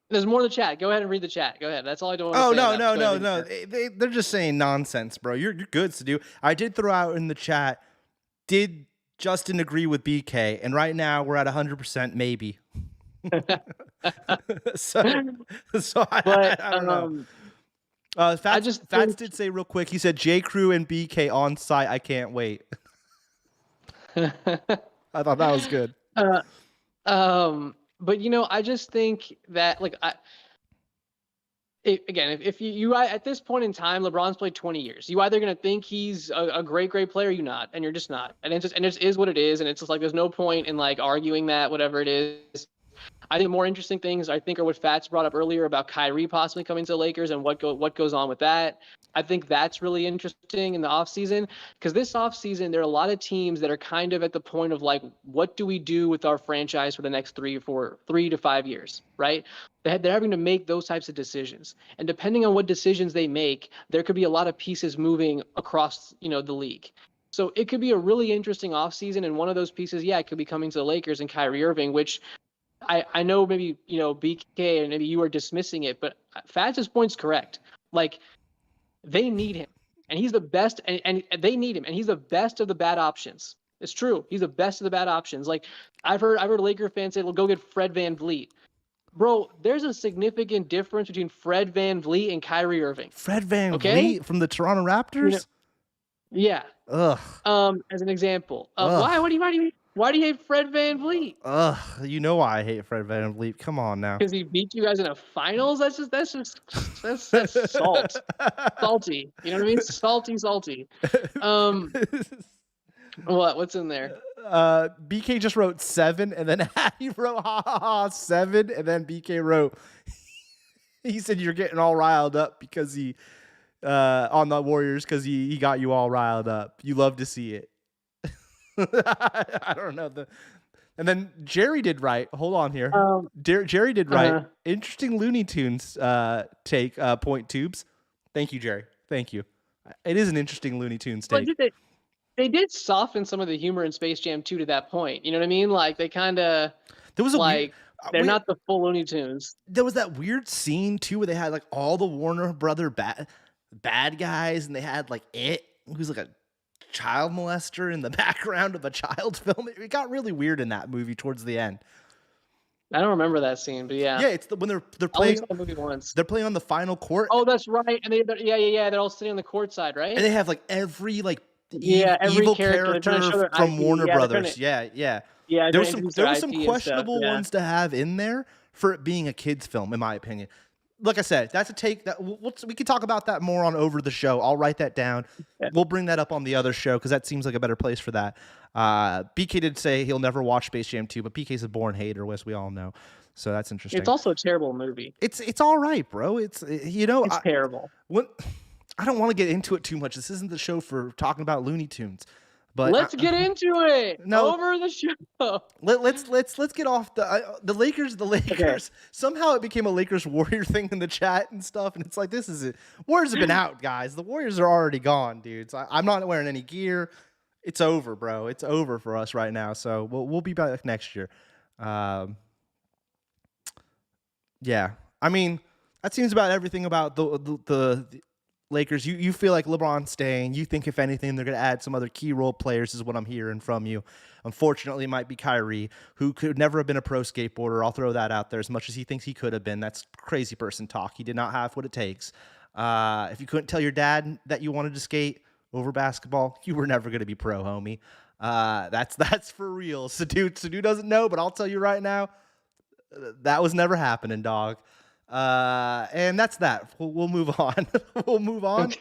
There's more to the chat. Go ahead and read the chat. Go ahead. That's all I don't want to say. No. They're just saying nonsense, bro. You're good, Siddhuey. I did throw out in the chat. Did Justin agree with BK? And right now we're at 100% maybe. so I don't know. Fats did say real quick. He said J. Crew and BK on site. I can't wait. I thought that was good. But I just think that if you at this point in time, LeBron's played 20 years. You either gonna think he's a great great player, or you're not, and you're just not. And it just is what it is, and it's just like there's no point in arguing that whatever it is. I think more interesting things are what Fats brought up earlier about Kyrie possibly coming to the Lakers and what goes on with that. I think that's really interesting in the offseason because this offseason, there are a lot of teams that are kind of at the point of what do we do with our franchise for the next 3 to 5 years, right? They're having to make those types of decisions. And depending on what decisions they make, there could be a lot of pieces moving across, the league. So it could be a really interesting offseason. And one of those pieces, it could be coming to the Lakers and Kyrie Irving, which I know maybe, BK and maybe you are dismissing it, but Fats' point's correct. They need him and he's the best and they need him and he's the best of the bad options. It's true. He's the best of the bad options. I've heard Laker fans say, well, go get Fred VanVleet. Bro, there's a significant difference between Fred VanVleet and Kyrie Irving. Fred VanVleet from the Toronto Raptors? Yeah. Ugh. As an example. Why? Why do you hate Fred VanVleet? Ugh, you know why I hate Fred VanVleet. Come on now. Because he beat you guys in a finals? That's salt. Salty. You know what I mean? Salty. What's in there? BK just wrote 7, and then he wrote ha ha ha 7, and then BK wrote. He said you're getting all riled up because he on the Warriors because he got you all riled up. You love to see it. I don't know and then Jerry did right. Hold on here. Jerry did right. Interesting Looney Tunes take point tubes. Thank you, Jerry. Thank you. It is an interesting Looney Tunes take. They did soften some of the humor in Space Jam 2 to that point. You know what I mean? Like they kind of there was they're not the full Looney Tunes. There was that weird scene too where they had like all the Warner Brother bad guys, and they had like who's like a child molester in the background of a child's film. It got really weird in that movie towards the end. I don't remember that scene, but yeah. Yeah, it's when they're playing. I only saw the movie once. They're playing on the final court. Oh, that's right. And they're all sitting on the court side, right? And they have like every every evil character from Warner Brothers. Yeah. Yeah, there was some questionable ones to have in there for it being a kids film, in my opinion. Like I said, that's a take that we can talk about that more on Over the Show. I'll write that down. Yeah. We'll bring that up on the other show because that seems like a better place for that. BK did say he'll never watch Space Jam 2, but BK's a born hater, as we all know. So that's interesting. It's also a terrible movie. It's all right, bro. It's terrible. I don't want to get into it too much. This isn't the show for talking about Looney Tunes. But let's get into it. No, Over the show. Let's get off the Lakers. The Lakers. Okay. Somehow it became a Lakers Warrior thing in the chat and stuff, and it's like this is it. Warriors have been out, guys. The Warriors are already gone, dudes. I'm not wearing any gear. It's over, bro. It's over for us right now. So we'll be back next year. Yeah, I mean that seems about everything about the Lakers. You feel like LeBron's staying. You think if anything they're going to add some other key role players is what I'm hearing from you. Unfortunately, it might be Kyrie, who could never have been a pro skateboarder. I'll throw that out there as much as he thinks he could have been. That's crazy person talk. He did not have what it takes. If you couldn't tell your dad that you wanted to skate over basketball, you were never going to be pro, homie. That's for real. Siddhuey doesn't know, but I'll tell you right now, that was never happening, dog. And that's that. We'll move on. We'll move on.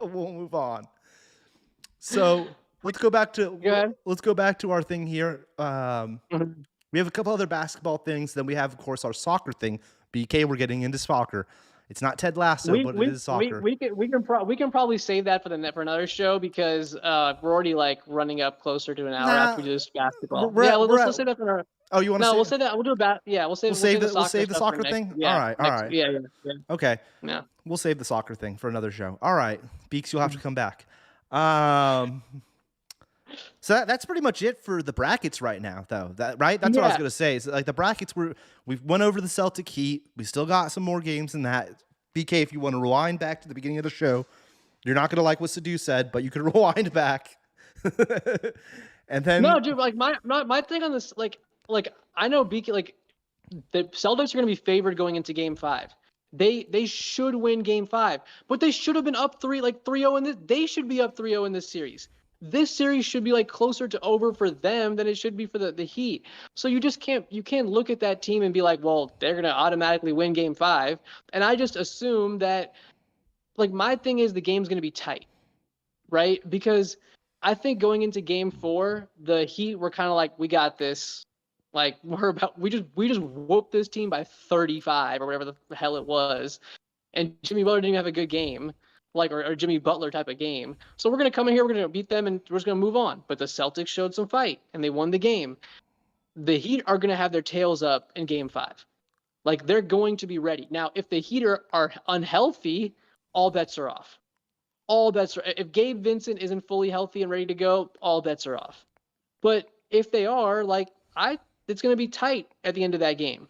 We'll move on. So let's go back to our thing here. We have a couple other basketball things. Then we have, of course, our soccer thing. BK, we're getting into soccer. It's not Ted Lasso, but it is soccer. We can probably save that for another show because we're already like running up closer to an hour after we do this basketball. Let's say that for another. Oh, you want to? No, we'll say that. We'll do about. Yeah, we'll save the soccer thing. Yeah, all right. Yeah. Okay. Yeah. We'll save the soccer thing for another show. All right, Beaks, you'll have to come back. So that's pretty much it for the brackets right now, though. Right? That's what I was gonna say. So, like the brackets, we've went over the Celtic Heat. We still got some more games than that. BK, if you want to rewind back to the beginning of the show, you're not gonna like what Siddhuey said, but you can rewind back. And then dude, like my thing on this, like I know BK, like the Celtics are gonna be favored going into Game 5. They should win Game 5, but they should have been up 3-0 in this. They should be up 3-0 in this series. This series should be like closer to over for them than it should be for the Heat. So you can't look at that team and be like, well, they're going to automatically win Game 5. And I just assume that, like, my thing is the game's going to be tight, right? Because I think going into Game 4, the Heat were kind of like, we got this. Like we just whooped this team by 35 or whatever the hell it was. And Jimmy Butler didn't have a good game. Like or Jimmy Butler type of game. So we're going to come in here, we're going to beat them, and we're just going to move on. But the Celtics showed some fight, and they won the game. The Heat are going to have their tails up in Game 5. Like, they're going to be ready. Now, if the Heat are unhealthy, all bets are off. If Gabe Vincent isn't fully healthy and ready to go, all bets are off. But if they are, it's going to be tight at the end of that game.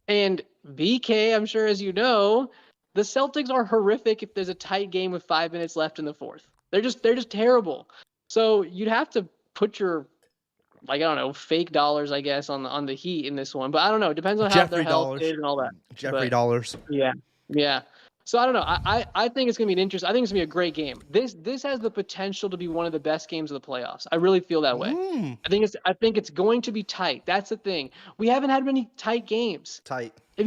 And BK, I'm sure as you know, the Celtics are horrific if there's a tight game with 5 minutes left in the fourth. They're just terrible. So you'd have to put your, I don't know, fake dollars, I guess, on the Heat in this one. But I don't know. It depends on how their health is and all that. Jeffrey dollars. Yeah. So I don't know. I think it's gonna be I think it's gonna be a great game. This has the potential to be one of the best games of the playoffs. I really feel that way. I think it's going to be tight. That's the thing. We haven't had many tight games. If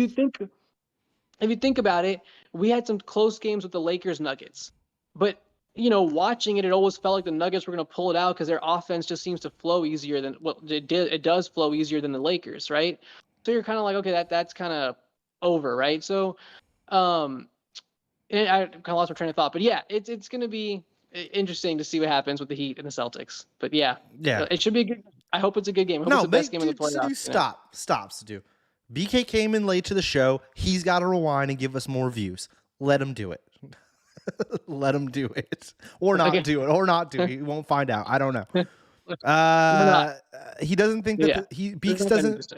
you think about it, we had some close games with the Lakers Nuggets. But watching it always felt like the Nuggets were going to pull it out because their offense just seems to flow easier than it did. It does flow easier than the Lakers, right? So you're kind of like, okay, that's kind of over, right? So, and I kind of lost my train of thought, but yeah, it's going to be interesting to see what happens with the Heat and the Celtics. But yeah, it should be a good. I hope it's a good game. I hope it's the best game of the playoffs. Stop, Siddhuey. BK came in late to the show. He's got to rewind and give us more views. Let him do it. Let him do it, or not do it, or not do it. He won't find out. I don't know. He doesn't think that Beeks doesn't.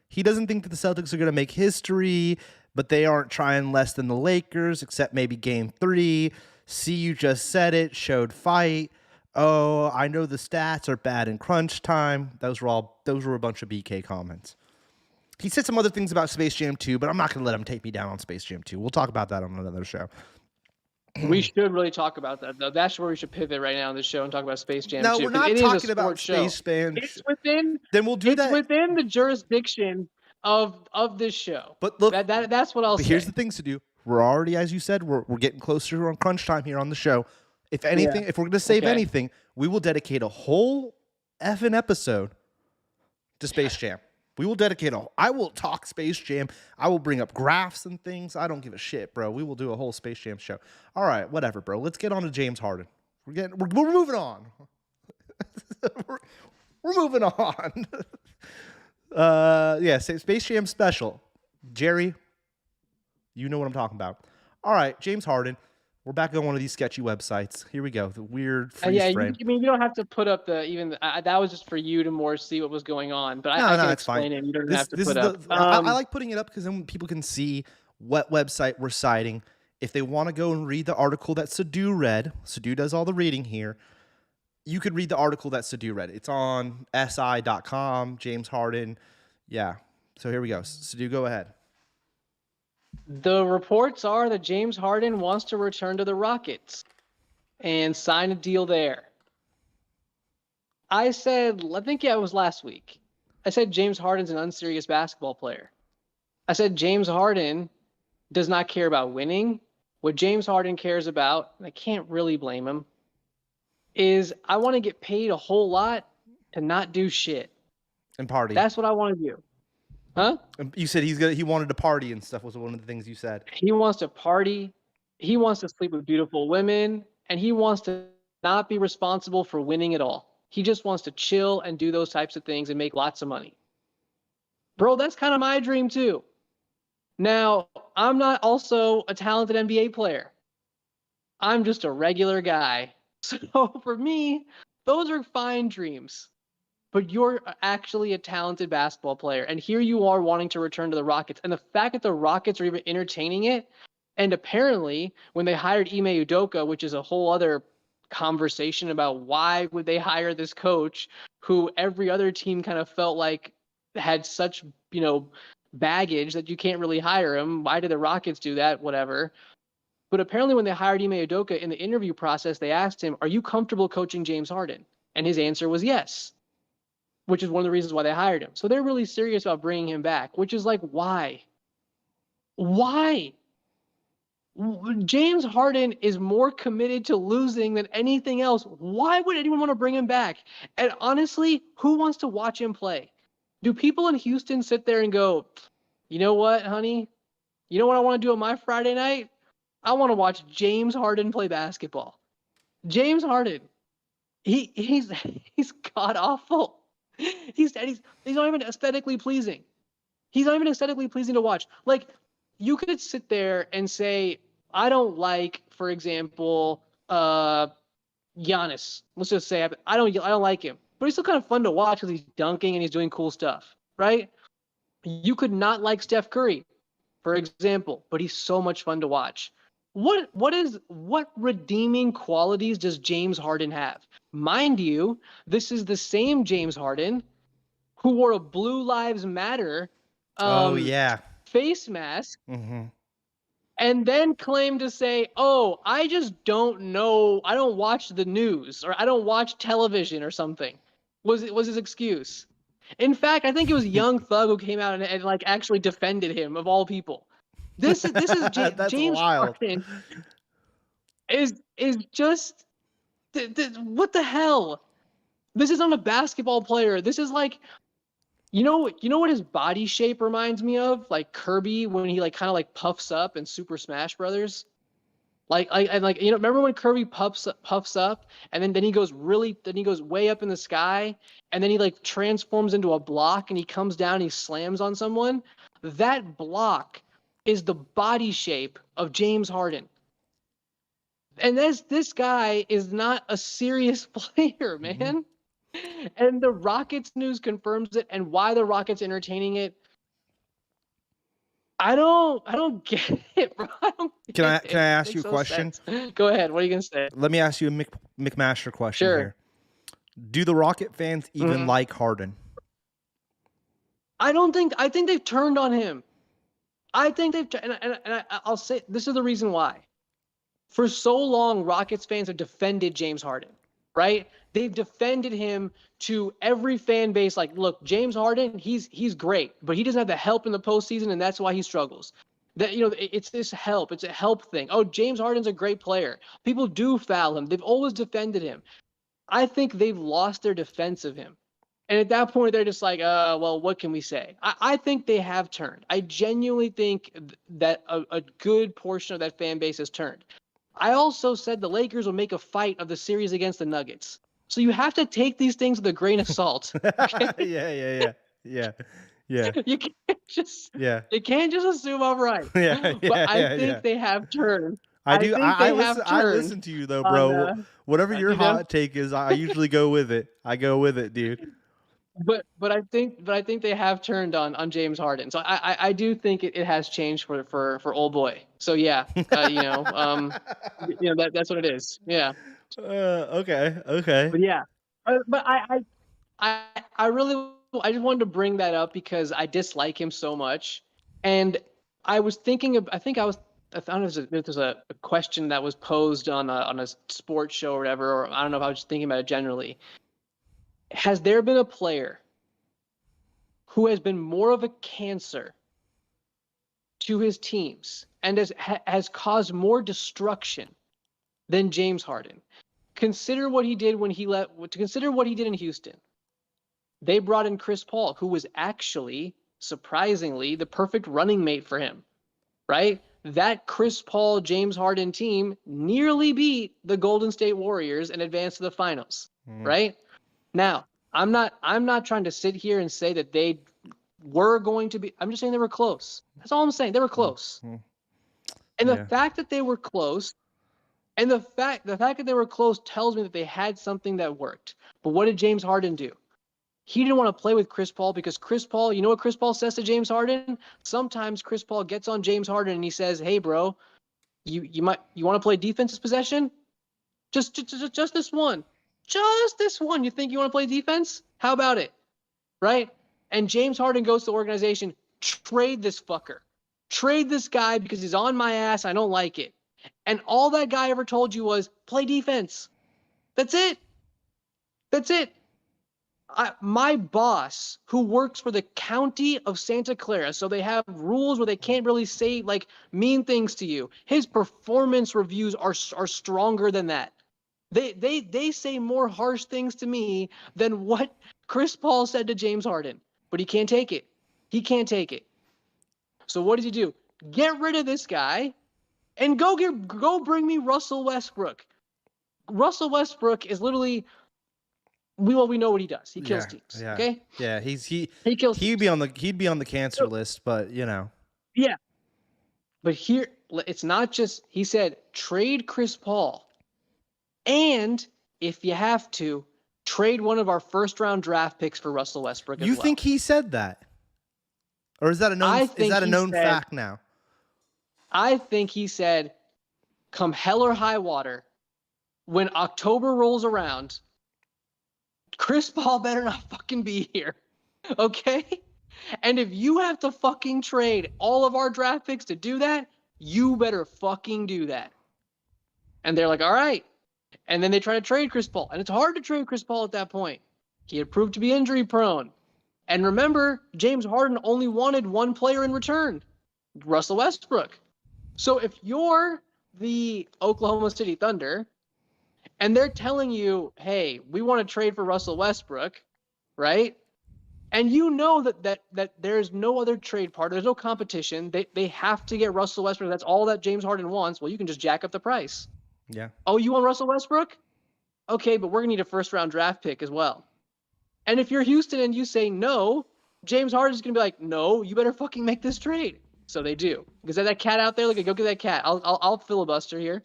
He doesn't think that the Celtics are going to make history, but they aren't trying less than the Lakers, except maybe Game 3. See, you just said it. Showed fight. Oh, I know the stats are bad in crunch time. Those were a bunch of BK comments. He said some other things about Space Jam 2, but I'm not going to let him take me down on Space Jam 2. We'll talk about that on another show. We should really talk about that, though. That's where we should pivot right now on this show and talk about Space Jam. No, we're not talking about Space Jam. It's within. Then we'll do that. It's within the jurisdiction of this show. But look, that's what I'll say. Here's the things to do. We're already, as you said, we're getting closer on crunch time here on the show. If anything, if we're going to save anything, we will dedicate a whole effing episode to Space Jam. We will dedicate I will talk Space Jam. I will bring up graphs and things. I don't give a shit, bro. We will do a whole Space Jam show. All right, whatever, bro. Let's get on to James Harden. We're moving on. we're moving on. Space Jam special. Jerry, you know what I'm talking about. All right, James Harden. We're back on one of these sketchy websites. Here we go. The weird freeze frame. You don't have to put up that was just for you to more see what was going on. But I can explain it. You don't have to put up. I like putting it up because then people can see what website we're citing. If they want to go and read the article that Siddhuey read, Siddhuey does all the reading here. You could read the article that Siddhuey read. It's on si.com, James Harden. Yeah. So here we go. Siddhuey, go ahead. The reports are that James Harden wants to return to the Rockets and sign a deal there. I think it was last week. I said James Harden's an unserious basketball player. I said James Harden does not care about winning. What James Harden cares about, and I can't really blame him, is I want to get paid a whole lot to not do shit. And party. That's what I want to do. Huh? You said he wanted to party and stuff was one of the things you said. He wants to party. He wants to sleep with beautiful women. And he wants to not be responsible for winning at all. He just wants to chill and do those types of things and make lots of money. Bro, that's kind of my dream too. Now, I'm not also a talented NBA player. I'm just a regular guy. So for me, those are fine dreams. But you're actually a talented basketball player. And here you are wanting to return to the Rockets. And the fact that the Rockets are even entertaining it, and apparently when they hired Ime Udoka, which is a whole other conversation about why would they hire this coach who every other team kind of felt like had such, baggage that you can't really hire him. Why did the Rockets do that? Whatever. But apparently when they hired Ime Udoka in the interview process, they asked him, are you comfortable coaching James Harden? And his answer was yes. Which is one of the reasons why they hired him. So they're really serious about bringing him back, which is like, why? Why? James Harden is more committed to losing than anything else. Why would anyone want to bring him back? And honestly, who wants to watch him play? Do people in Houston sit there and go, you know what, honey? You know what I want to do on my Friday night? I want to watch James Harden play basketball. James Harden, he's god awful. He's not even aesthetically pleasing. He's not even aesthetically pleasing to watch. Like, you could sit there and say, I don't like, for example, Giannis. Let's just say I don't like him, but he's still kind of fun to watch because he's dunking and he's doing cool stuff, right? You could not like Steph Curry, for example, but he's so much fun to watch. What redeeming qualities does James Harden have? Mind you, this is the same James Harden who wore a Blue Lives Matter face mask and then claimed to say, oh, I just don't know. I don't watch the news or I don't watch television or something was his excuse. In fact, I think it was Young Thug who came out and like actually defended him of all people. This is James wild. Harden is just What the hell? This is not a basketball player. This is like, you know what his body shape reminds me of? Like Kirby when he like kind of like puffs up in Super Smash Brothers. Remember when Kirby puffs up and then he goes way up in the sky and then he like transforms into a block and he comes down and he slams on someone? That block is the body shape of James Harden. And this guy is not a serious player, man. Mm-hmm. And the Rockets news confirms it, and why the Rockets entertaining it, I don't get it, bro. Can I ask you a question? Go ahead. What are you gonna say? Let me ask you a McMaster question Sure. here. Do the Rocket fans even like Harden? I think they've turned on him. I think I'll say this is the reason why. For so long, Rockets fans have defended James Harden, right? They've defended him to every fan base. Like, look, James Harden, he's great, but he doesn't have the help in the postseason, and that's why he struggles. That it's this help. It's a help thing. Oh, James Harden's a great player. People do foul him. They've always defended him. I think they've lost their defense of him. And at that point, they're just like, well, what can we say? I think they have turned. I genuinely think that a good portion of that fan base has turned. I also said the Lakers will make a fight of the series against the Nuggets. So you have to take these things with a grain of salt. Okay? Yeah. You can't just assume I'm right. But I think they have turned. I listen to you though, bro. Whatever your hot take is, I usually go with it. I go with it, dude. But I think they have turned on James Harden. So I do think it has changed for old boy. So yeah, that's what it is. Yeah. Okay. But yeah, but I really just wanted to bring that up because I dislike him so much, and I was thinking of I thought there's a question that was posed on a sports show or whatever, or I don't know if I was just thinking about it generally. Has there been a player who has been more of a cancer to his teams and has caused more destruction than James Harden? Consider what he did consider what he did in Houston. They brought in Chris Paul, who was actually, surprisingly, the perfect running mate for him, right? That Chris Paul, James Harden team nearly beat the Golden State Warriors and advanced to the finals, right? Now, I'm not trying to sit here and say that they were going to be. I'm just saying they were close. That's all I'm saying. They were close. And the fact that they were close, and the fact that they were close tells me that they had something that worked. But what did James Harden do? He didn't want to play with Chris Paul because Chris Paul, you know what Chris Paul says to James Harden? Sometimes Chris Paul gets on James Harden and he says, "Hey, bro, you want to play defense this possession? Just this one. Just this one. You think you want to play defense? How about it?" Right? And James Harden goes to the organization, trade this fucker. Trade this guy because he's on my ass. I don't like it. And all that guy ever told you was play defense. That's it. That's it. My boss, who works for the county of Santa Clara, so they have rules where they can't really say like mean things to you. His performance reviews are stronger than that. They say more harsh things to me than what Chris Paul said to James Harden. But he can't take it. He can't take it. So what does he do? Get rid of this guy and go bring me Russell Westbrook. Russell Westbrook is literally we know what he does. He kills teams. Yeah. Okay? Yeah, he kills he'd be on the cancer list, but Yeah. But here it's not just he said trade Chris Paul. And if you have to, trade one of our first round draft picks for Russell Westbrook as well. You think he said that? Or is that a known fact now? I think he said, come hell or high water, when October rolls around, Chris Paul better not fucking be here. Okay? And if you have to fucking trade all of our draft picks to do that, you better fucking do that. And they're like, all right. And then they try to trade Chris Paul. And it's hard to trade Chris Paul at that point. He had proved to be injury prone. And remember, James Harden only wanted one player in return, Russell Westbrook. So if you're the Oklahoma City Thunder and they're telling you, hey, we want to trade for Russell Westbrook, right? And you know that there's no other trade partner, there's no competition. They have to get Russell Westbrook. That's all that James Harden wants. Well, you can just jack up the price. Yeah. Oh, you want Russell Westbrook? Okay, but we're gonna need a first-round draft pick as well. And if you're Houston and you say no, James Harden's gonna be like, no, you better fucking make this trade. So they do. Because that cat out there, like, go get that cat. I'll filibuster here,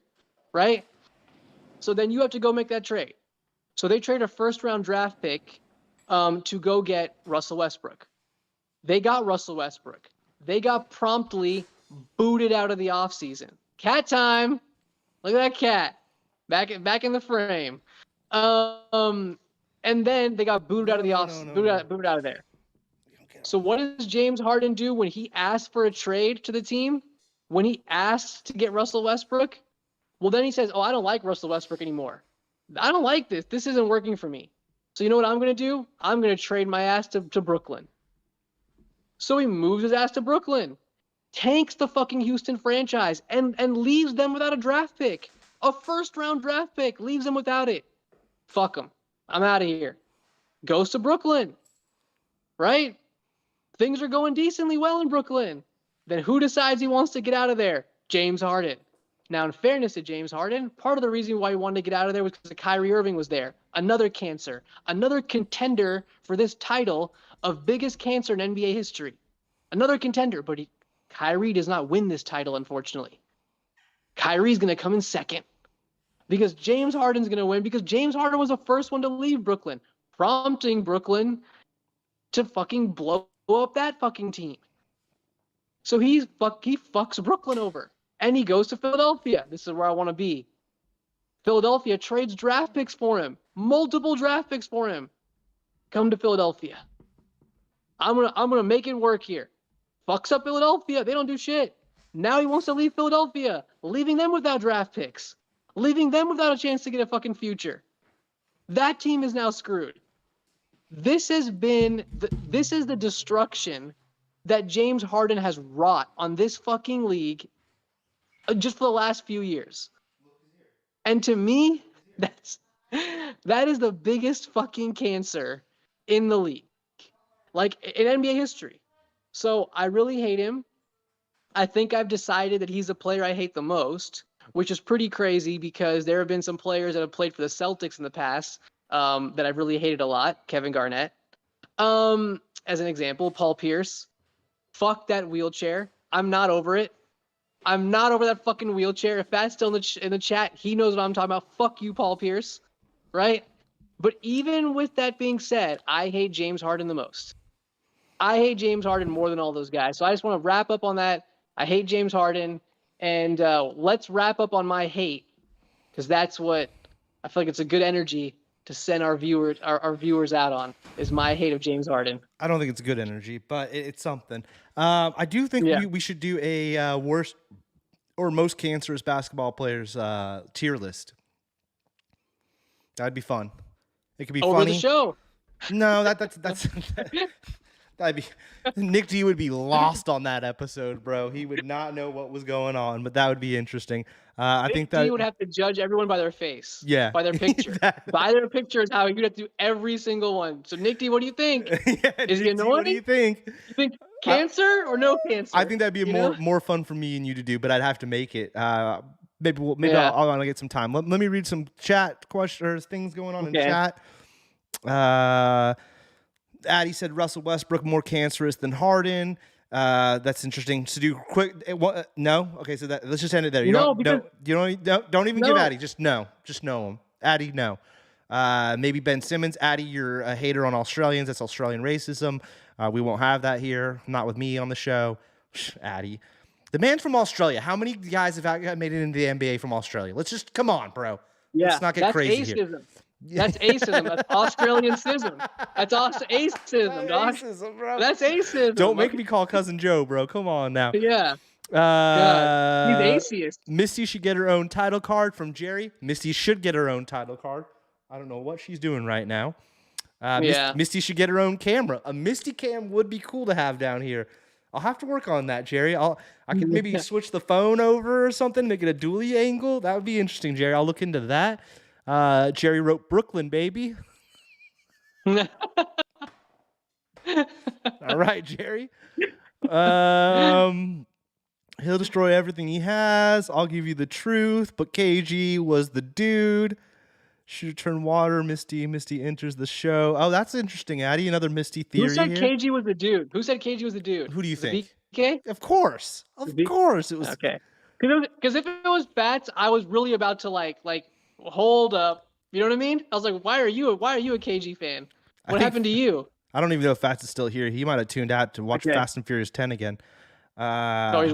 right? So then you have to go make that trade. So they trade a first-round draft pick to go get Russell Westbrook. They got Russell Westbrook. They got promptly booted out of the offseason. Cat time. Look at that cat. Back in the frame. And then they got booted out of the offseason. Booted out of there. So what does James Harden do when he asks for a trade to the team? When he asks to get Russell Westbrook? Well, then he says, oh, I don't like Russell Westbrook anymore. I don't like this. This isn't working for me. So you know what I'm going to do? I'm going to trade my ass to Brooklyn. So he moves his ass to Brooklyn, tanks the fucking Houston franchise, and leaves them without a draft pick. A first-round draft pick, leaves them without it. Fuck him. I'm out of here. Goes to Brooklyn, right? Things are going decently well in Brooklyn. Then who decides he wants to get out of there? James Harden. Now, in fairness to James Harden, part of the reason why he wanted to get out of there was because Kyrie Irving was there. Another cancer. Another contender for this title of biggest cancer in NBA history. Another contender, but Kyrie does not win this title, unfortunately. Kyrie's going to come in second. Because James Harden's going to win, because James Harden was the first one to leave Brooklyn, prompting Brooklyn to fucking blow up that fucking team. So he fucks Brooklyn over. And he goes to Philadelphia. This is where I want to be. Philadelphia trades draft picks for him. Multiple draft picks for him. Come to Philadelphia. I'm gonna make it work here. Fucks up Philadelphia. They don't do shit. Now he wants to leave Philadelphia, leaving them without draft picks, leaving them without a chance to get a fucking future. That team is now screwed. This is the destruction that James Harden has wrought on this fucking league just for the last few years. And to me, that is the biggest fucking cancer in the league, like in NBA history. So I really hate him. I think I've decided that he's the player I hate the most, which is pretty crazy because there have been some players that have played for the Celtics in the past that I've really hated a lot. Kevin Garnett, as an example, Paul Pierce. Fuck that wheelchair. I'm not over it. I'm not over that fucking wheelchair. If that's still in the chat, he knows what I'm talking about. Fuck you, Paul Pierce. Right? But even with that being said, I hate James Harden the most. I hate James Harden more than all those guys. So I just want to wrap up on that. I hate James Harden. And let's wrap up on my hate, because that's what I feel like it's a good energy to send our viewers out on, is my hate of James Harden. I don't think it's good energy, but it's something. I do think we should do a worst or most cancerous basketball players tier list. That'd be fun. It could be over funny. The show. No, that's that'd be Nick D would be lost on that episode, bro. He would not know what was going on, but that would be interesting. I think that he would have to judge everyone by their face. Yeah. By their picture. Exactly. By their picture is how you'd have to do every single one. So Nick D, what do you think? Is he annoying? What do you think? You think cancer or no cancer? I think that'd be more fun for me and you to do, but I'd have to make it. Maybe I'll want to get some time. Let me read some chat questions, things going on in chat. Addy said Russell Westbrook more cancerous than Harden. That's interesting to do quick. No, okay, so let's just end it there. Don't even give Addy. Just know him. Addy, no. Maybe Ben Simmons. Addy, you're a hater on Australians. That's Australian racism. We won't have that here. Not with me on the show. Addy, the man's from Australia. How many guys have made it into the NBA from Australia? Let's just come on, bro. Yeah, let's not get crazy ageism. here. That's acism. That's Australian-cism. That's acism, dog. Acism, bro. That's acism. Don't make me call Cousin Joe, bro. Come on now. Yeah. God. He's atheist. Misty should get her own title card from Jerry. Misty should get her own title card. I don't know what she's doing right now. Misty should get her own camera. A Misty cam would be cool to have down here. I'll have to work on that, Jerry. I could maybe switch the phone over or something, make it a dually angle. That would be interesting, Jerry. I'll look into that. Jerry wrote Brooklyn, baby. All right, Jerry. He'll destroy everything he has. I'll give you the truth. But KG was the dude. Should turn water. Misty enters the show. Oh, that's interesting, Addy. Another Misty theory. Who said here. KG was the dude? Who said KG was the dude? Who do you think? BK? Of course. Of course. It was. Okay. Because if it was Fats, I was really about to like hold up. You know what I mean? I was like, why are you a KG fan? What happened to you? I don't even know if Fats is still here. He might have tuned out to watch Fast and Furious 10 again. Or he's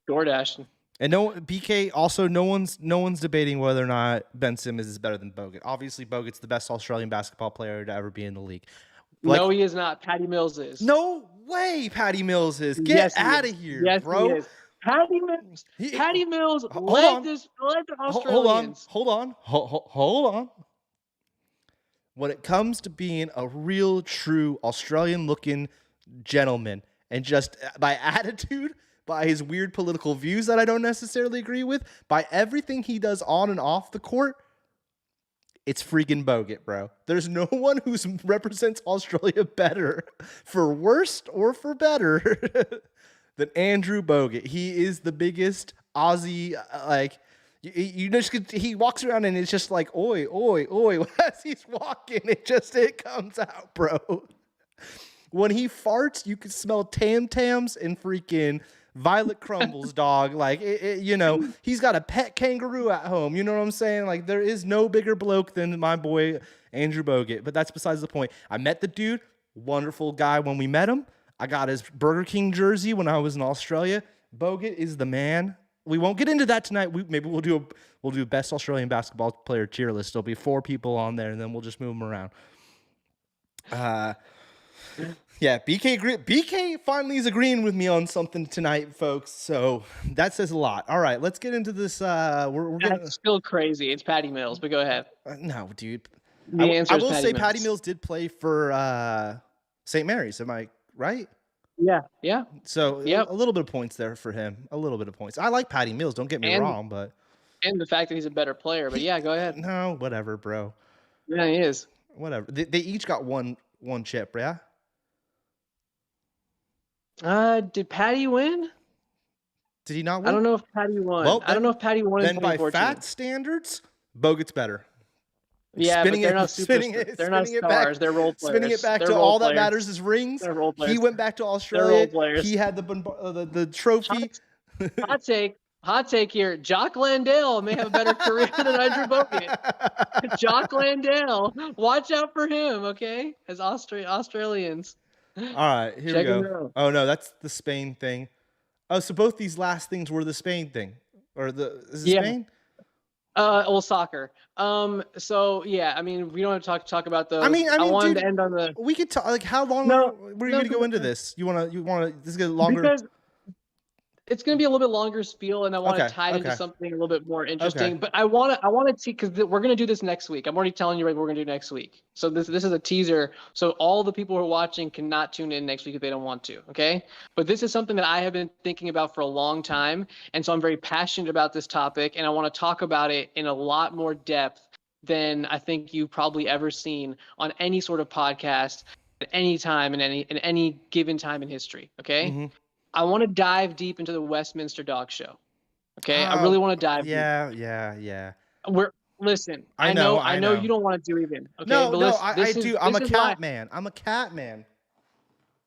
DoorDash. And BK also no one's debating whether or not Ben Simmons is better than Bogut. Obviously, Bogut's the best Australian basketball player to ever be in the league. No, he is not. Patty Mills is. No way, Patty Mills is. Get out of here, bro. He is. Patty Mills led the Australians. Hold on. When it comes to being a real, true Australian-looking gentleman, and just by attitude, by his weird political views that I don't necessarily agree with, by everything he does on and off the court, it's freaking Bogut, bro. There's no one who represents Australia better, for worse or for better, than Andrew Bogut. He is the biggest Aussie, he walks around and it's just like, oi, oi, oi. As he's walking, it comes out, bro. When he farts, you can smell Tam Tams and freaking Violet Crumbles, dog. Like, he's got a pet kangaroo at home. You know what I'm saying? Like, there is no bigger bloke than my boy Andrew Bogut. But that's besides the point. I met the dude, wonderful guy when we met him. I got his Burger King jersey when I was in Australia. Bogut is the man. We won't get into that tonight. Maybe we'll do best Australian basketball player tier list. There'll be 4 people on there, and then we'll just move them around. Yeah, BK finally is agreeing with me on something tonight, folks. So that says a lot. All right, let's get into this. That's still crazy. It's Patty Mills, but go ahead. No, dude. I will say Patty Mills did play for St. Mary's. Am I right? Yeah. So a little bit of points there for him. A little bit of points. I like Patty Mills. Don't get me wrong, but and the fact that he's a better player. But yeah, go ahead. No, whatever, bro. Yeah, he is. Whatever. They each got one chip, yeah. Did Patty win? Did he not win? I don't know if Patty won. Well, I don't know if Patty won in 2014. Then by Fat standards, Bogut's better. Yeah, but they're not they're not stars. They're role players. Spinning it back to all that matters is rings. They're role players. He went back to Australia. He had the trophy. Hot take here. Jock Landale may have a better career than Andrew Bogut. Jock Landale. Watch out for him, okay? As Australians. All right, here we go. Oh, no, that's the Spain thing. Oh, so both these last things were the Spain thing. Is it Spain? Well, soccer. So yeah, I mean, we don't have to talk about those. I mean, wanted to end on the. We could talk. Like, how long were you going to go into this? You want to? This is get longer. Because it's going to be a little bit longer spiel, and I want to tie it into something a little bit more interesting. But I want to see, because we're going to do this next week. I'm already telling you what we're going to do next week. So this is a teaser. So all the people who are watching cannot tune in next week if they don't want to. Okay. But this is something that I have been thinking about for a long time, and so I'm very passionate about this topic, and I want to talk about it in a lot more depth than I think you've probably ever seen on any sort of podcast at any time in any given time in history. Okay. Mm-hmm. I want to dive deep into the Westminster Dog Show. Okay, I really want to dive. Yeah. Listen. I know you don't want to do even. Okay, I do. I'm a cat man.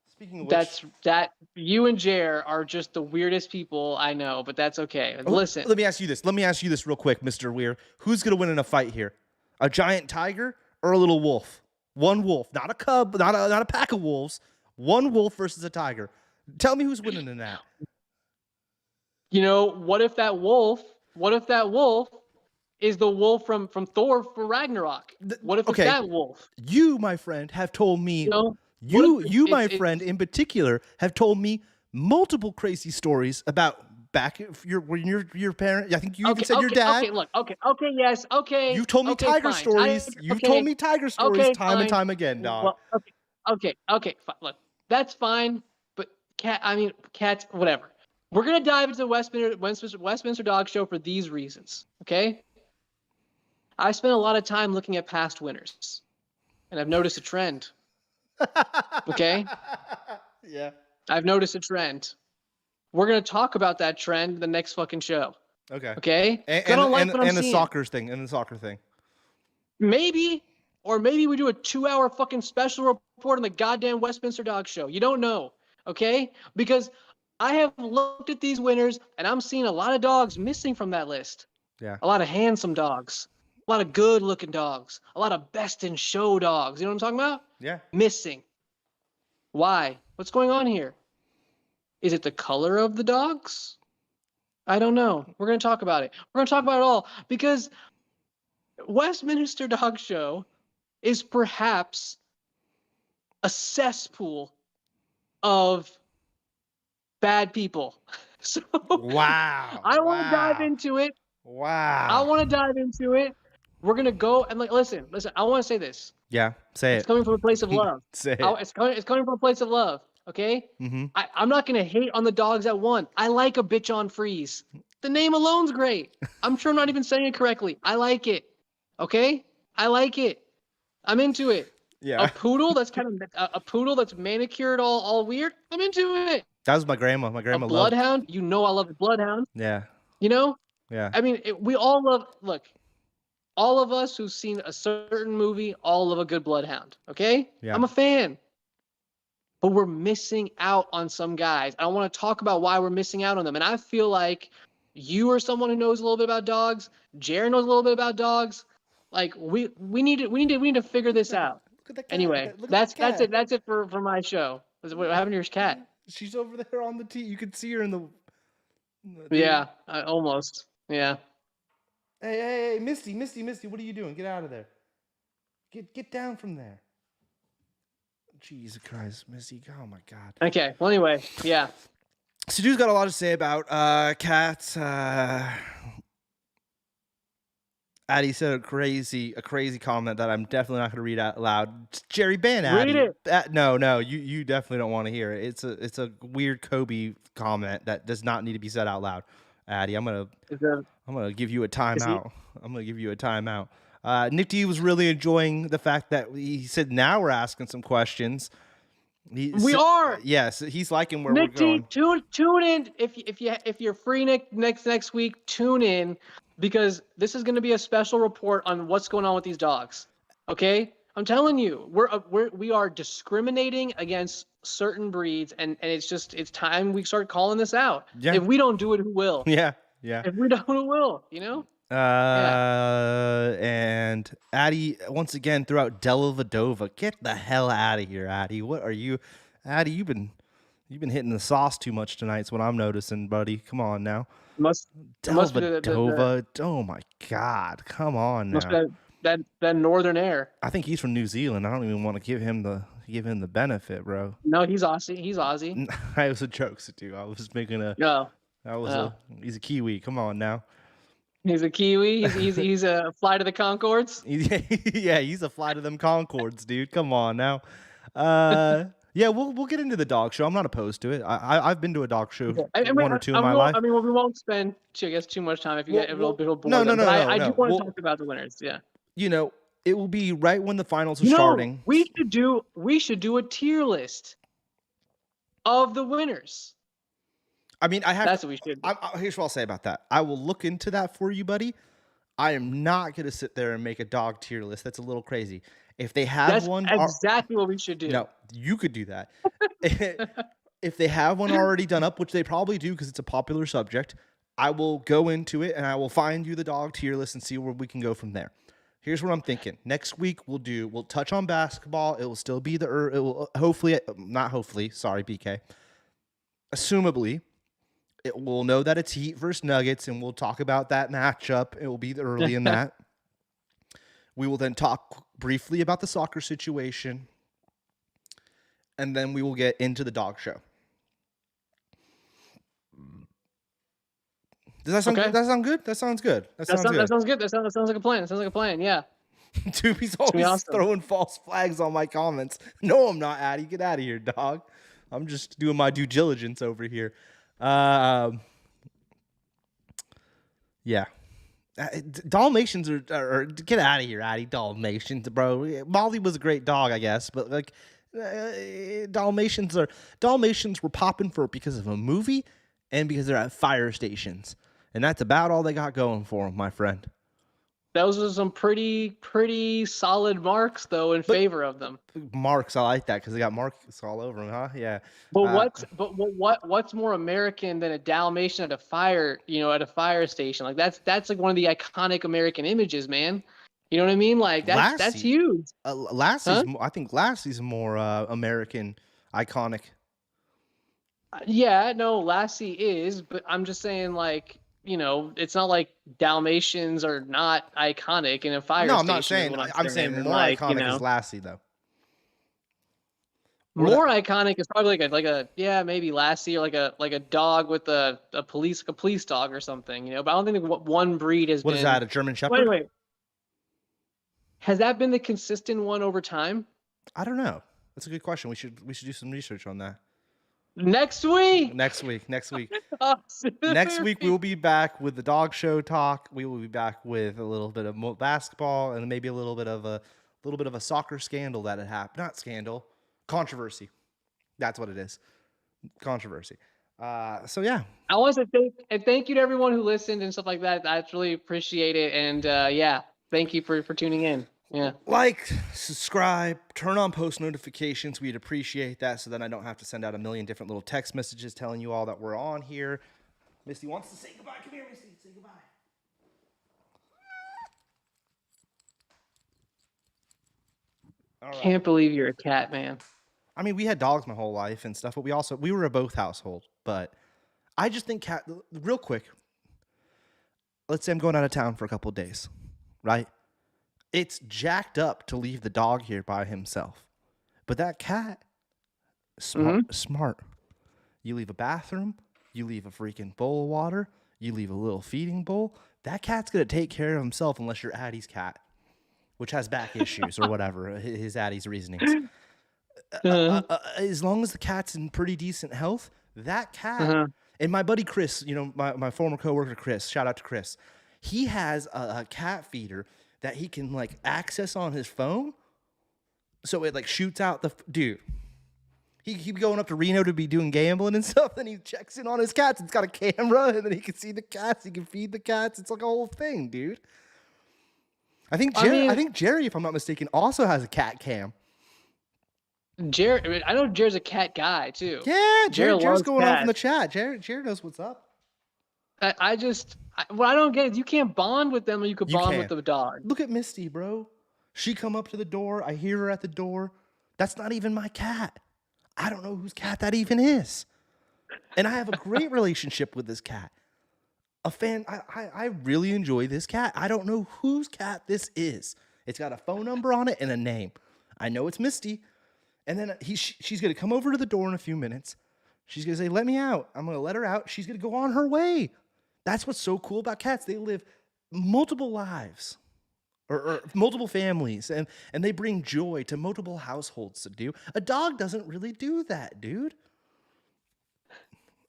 Speaking of which, that you and Jer are just the weirdest people I know, but that's okay. Listen. Let me ask you this real quick, Mr. Weir. Who's gonna win in a fight here? A giant tiger or a little wolf? One wolf, not a cub, not a pack of wolves. One wolf versus a tiger. Tell me who's winning in that. What if that wolf is the wolf from Thor for Ragnarok? What if it's that wolf? You, my friend, have told me, you, my friend, in particular, have told me multiple crazy stories about when your parent. I think you even said your dad. Okay, look. Okay, yes. Okay. You told me tiger stories. You've told me tiger stories time and time again, dog. Well, okay. Fine. Look, that's fine. Cats, whatever. We're going to dive into the Westminster Dog Show for these reasons, okay? I spent a lot of time looking at past winners, and I've noticed a trend. Okay? Yeah. I've noticed a trend. We're going to talk about that trend in the next fucking show. Okay. Okay? And, I don't like and, what I'm and the seeing. soccer thing. And the soccer thing. Maybe. Or maybe we do a 2-hour fucking special report on the goddamn Westminster Dog Show. You don't know. Okay? Because I have looked at these winners, and I'm seeing a lot of dogs missing from that list. Yeah. A lot of handsome dogs. A lot of good-looking dogs. A lot of best-in-show dogs. You know what I'm talking about? Yeah. Missing. Why? What's going on here? Is it the color of the dogs? I don't know. We're going to talk about it. We're going to talk about it all because Westminster Dog Show is perhaps a cesspool of bad people. So Wow. I want to dive into it. Wow. I want to dive into it. We're going to go and listen, I want to say this. Yeah. Say It's coming from a place of love. Say it. It's coming from a place of love. Okay? Mm-hmm. I'm not going to hate on the dogs that won. I like a bitch on freeze. The name alone's great. I'm sure I'm not even saying it correctly. I like it. Okay? I like it. I'm into it. Yeah. A poodle that's a poodle that's manicured all weird. I'm into it. That was my grandma. My grandma a loved. bloodhound. You know I love a bloodhound. Yeah. You know? Yeah. I mean, we all love. Look, all of us who've seen a certain movie all love a good bloodhound. Okay? Yeah. I'm a fan. But we're missing out on some guys. I want to talk about why we're missing out on them. And I feel like you are someone who knows a little bit about dogs. Jared knows a little bit about dogs. Like we need to figure this out. Look at the cat. Anyway, Look at that's the cat. it. That's it for my show. What happened to your cat? She's over there on the tee. You can see her in the. Yeah, almost. Yeah. Hey, Misty, what are you doing? Get out of there. Get down from there. Jesus Christ, Misty. Oh my God. Okay. Well, anyway, yeah. Siddhuey's got a lot to say about cats. Addy said a crazy comment that I'm definitely not going to read out loud. Jerry, ban Addy. Read it. No, you definitely don't want to hear it. It's a weird Kobe comment that does not need to be said out loud. Addy, I'm gonna give you a timeout. I'm gonna give you a timeout. Nick D was really enjoying the fact that he said now we're asking some questions. We are. Yes, he's liking where Nick we're going. D, tune in if you're free next week. Tune in because this is going to be a special report on what's going on with these dogs. Okay, I'm telling you, we are discriminating against certain breeds, and it's time we start calling this out. Yeah. If we don't do it, who will? Yeah. If we don't, who will? You know. And Addy once again threw out Della Vadova. Get the hell out of here, Addy. What are you, Addy? You've been hitting the sauce too much tonight. Is what I'm noticing, buddy. Come on now. Della Vadova. Oh my God! Come on now. That northern air. I think he's from New Zealand. I don't even want to give him the benefit, bro. No, he's Aussie. He's Aussie. I was a joke to do. I was making a. No. He's a Kiwi. Come on now. He's a Kiwi. He's a fly to the Concords. Yeah, he's a fly to them Concords, dude. Come on now. Yeah, we'll get into the dog show. I'm not opposed to it. I've been to a dog show one or two in my life. I mean, we won't spend too much time if you get a little bit bored. No. I do want to talk about the winners. Yeah. You know, it will be right when the finals are starting. We should do a tier list of the winners. I mean, That's what we should do. Here's what I'll say about that. I will look into that for you, buddy. I am not going to sit there and make a dog tier list. That's a little crazy. If they have one... That's exactly what we should do. No, you could do that. If they have one already done up, which they probably do because it's a popular subject, I will go into it and I will find you the dog tier list and see where we can go from there. Here's what I'm thinking. Next week, we'll touch on basketball. It will still be sorry, BK. Assumably... we'll know that it's Heat versus Nuggets, and we'll talk about that matchup. It will be early in that. We will then talk briefly about the soccer situation, and then we will get into the dog show. Does that sound good? That sound good? That sounds good. That sounds good. That sounds like a plan. That sounds like a plan. Yeah. Doobie's always throwing false flags on my comments. No, I'm not, Addy. Get out of here, dog. I'm just doing my due diligence over here. Yeah. Dalmatians are get out of here, Addy. Dalmatians, bro. Molly was a great dog, I guess, but like Dalmatians were popping for because of a movie and because they're at fire stations, and that's about all they got going for them, my friend. Those are some pretty solid marks, though, in favor of them. Marks, I like that because they got marks all over them, huh? Yeah. But what's more American than a Dalmatian at a fire station? Like that's like one of the iconic American images, man. You know what I mean? Like that's huge. Lassie's, huh? I think Lassie's more American, iconic. Yeah, no, Lassie is, but I'm just saying, like, it's not like Dalmatians are not iconic in a fire station. No, I'm not saying. I'm saying more iconic is Lassie, though. More iconic is probably like a maybe Lassie, or like a dog with a police dog or something, But I don't think one breed has been. What is that? A German Shepherd? Wait. Has that been the consistent one over time? I don't know. That's a good question. We should do some research on that. Next week. Next week. Next week we will be back with the dog show talk. We will be back with a little bit of basketball and maybe a little bit of a soccer scandal that had happened. Not scandal, controversy. That's what it is. Controversy. So yeah. I want to thank you to everyone who listened and stuff like that. I really appreciate it. And yeah, thank you for tuning in. Yeah. Like, subscribe, turn on post notifications. We'd appreciate that so then I don't have to send out a million different little text messages telling you all that we're on here. Misty wants to say goodbye. Come here, Misty. Say goodbye. All right. Can't believe you're a cat, man. I mean, we had dogs my whole life and stuff, but we were a both household. But I just think real quick, let's say I'm going out of town for a couple of days, right? It's jacked up to leave the dog here by himself. But that cat, smart. You leave a bathroom, you leave a freaking bowl of water, you leave a little feeding bowl. That cat's going to take care of himself unless you're Addie's cat, which has back issues or whatever, his Addie's reasonings. As long as the cat's in pretty decent health, that cat, and my buddy Chris, my former coworker Chris, shout out to Chris, he has a cat feeder that he can like access on his phone, so it like shoots out the dude. He keep going up to Reno to be doing gambling and stuff, and he checks in on his cats. It's got a camera, and then he can see the cats. He can feed the cats. It's like a whole thing, dude. I think Jerry, if I'm not mistaken, also has a cat cam. Jerry, I know Jerry's a cat guy too. Yeah, Jared's going off in the chat. Jared knows what's up. What I don't get is you can't bond with them, or you could bond with the dog. Look at Misty, bro. She come up to the door. I hear her at the door. That's not even my cat. I don't know whose cat that even is. And I have a great relationship with this cat. I really enjoy this cat. I don't know whose cat this is. It's got a phone number on it and a name. I know it's Misty. And then she's going to come over to the door in a few minutes. She's going to say, let me out. I'm going to let her out. She's going to go on her way. That's what's so cool about cats. They live multiple lives or multiple families, and they bring joy to multiple households to do. A dog doesn't really do that, dude.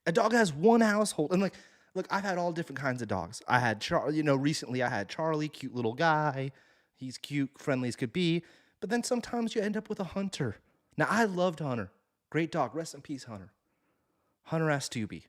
A dog has one household. And look, I've had all different kinds of dogs. I had recently I had Charlie, cute little guy. He's cute, friendly as could be. But then sometimes you end up with a Hunter. Now, I loved Hunter. Great dog. Rest in peace, Hunter. Hunter Astuby.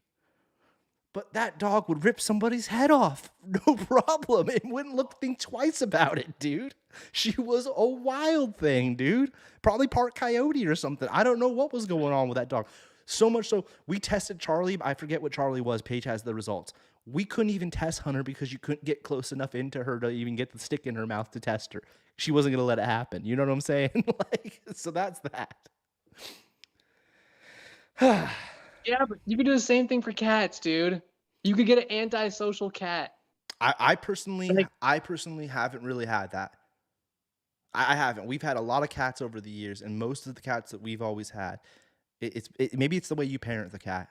But that dog would rip somebody's head off. No problem. It wouldn't think twice about it, dude. She was a wild thing, dude. Probably part coyote or something. I don't know what was going on with that dog. So much so, we tested Charlie. I forget what Charlie was. Paige has the results. We couldn't even test Hunter because you couldn't get close enough into her to even get the stick in her mouth to test her. She wasn't going to let it happen. You know what I'm saying? So that's that. Yeah, but you could do the same thing for cats, dude. You could get an antisocial cat. I personally haven't really had that. I haven't. We've had a lot of cats over the years, and most of the cats that we've always had, maybe it's the way you parent the cat.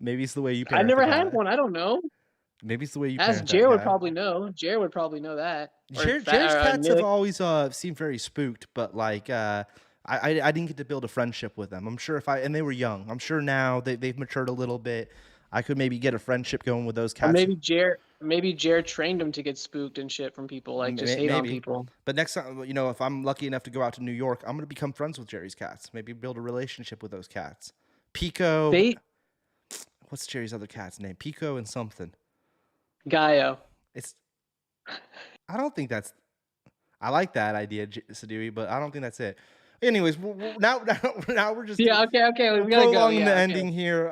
Maybe it's the way you parent. I never had one. I don't know. Maybe it's the way you parent. As Jared would probably know. Jared would probably know that. Jared's cats have always seemed very spooked, but like. I didn't get to build a friendship with them. I'm sure and they were young. I'm sure now they've matured a little bit. I could maybe get a friendship going with those cats. Or maybe Jared trained him to get spooked and shit from people, like just hate on people. But next time, if I'm lucky enough to go out to New York, I'm gonna become friends with Jerry's cats. Maybe build a relationship with those cats. Pico. What's Jerry's other cat's name? Pico and something. Gaio. I don't think that's. I like that idea, Siddhuey, but I don't think that's it. Anyways, now we're just okay. We gotta go. The ending here.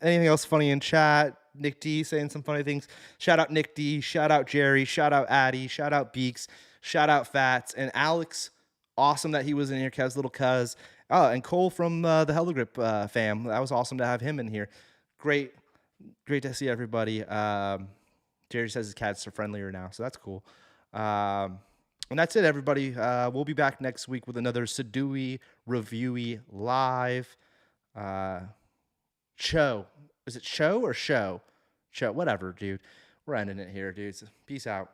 Anything else funny in chat? Nick D saying some funny things. Shout out Nick D. Shout out Jerry. Shout out Addy. Shout out Beaks. Shout out Fats and Alex. Awesome that he was in here, Kev's little cuz. Oh, and Cole from the Hella Grip fam. That was awesome to have him in here. Great to see everybody. Jerry says his cats are friendlier now, so that's cool. And that's it, everybody. We'll be back next week with another Siddhuey Reviewy live. Show. Is it show or show? Show. Whatever, dude. We're ending it here, dudes. Peace out.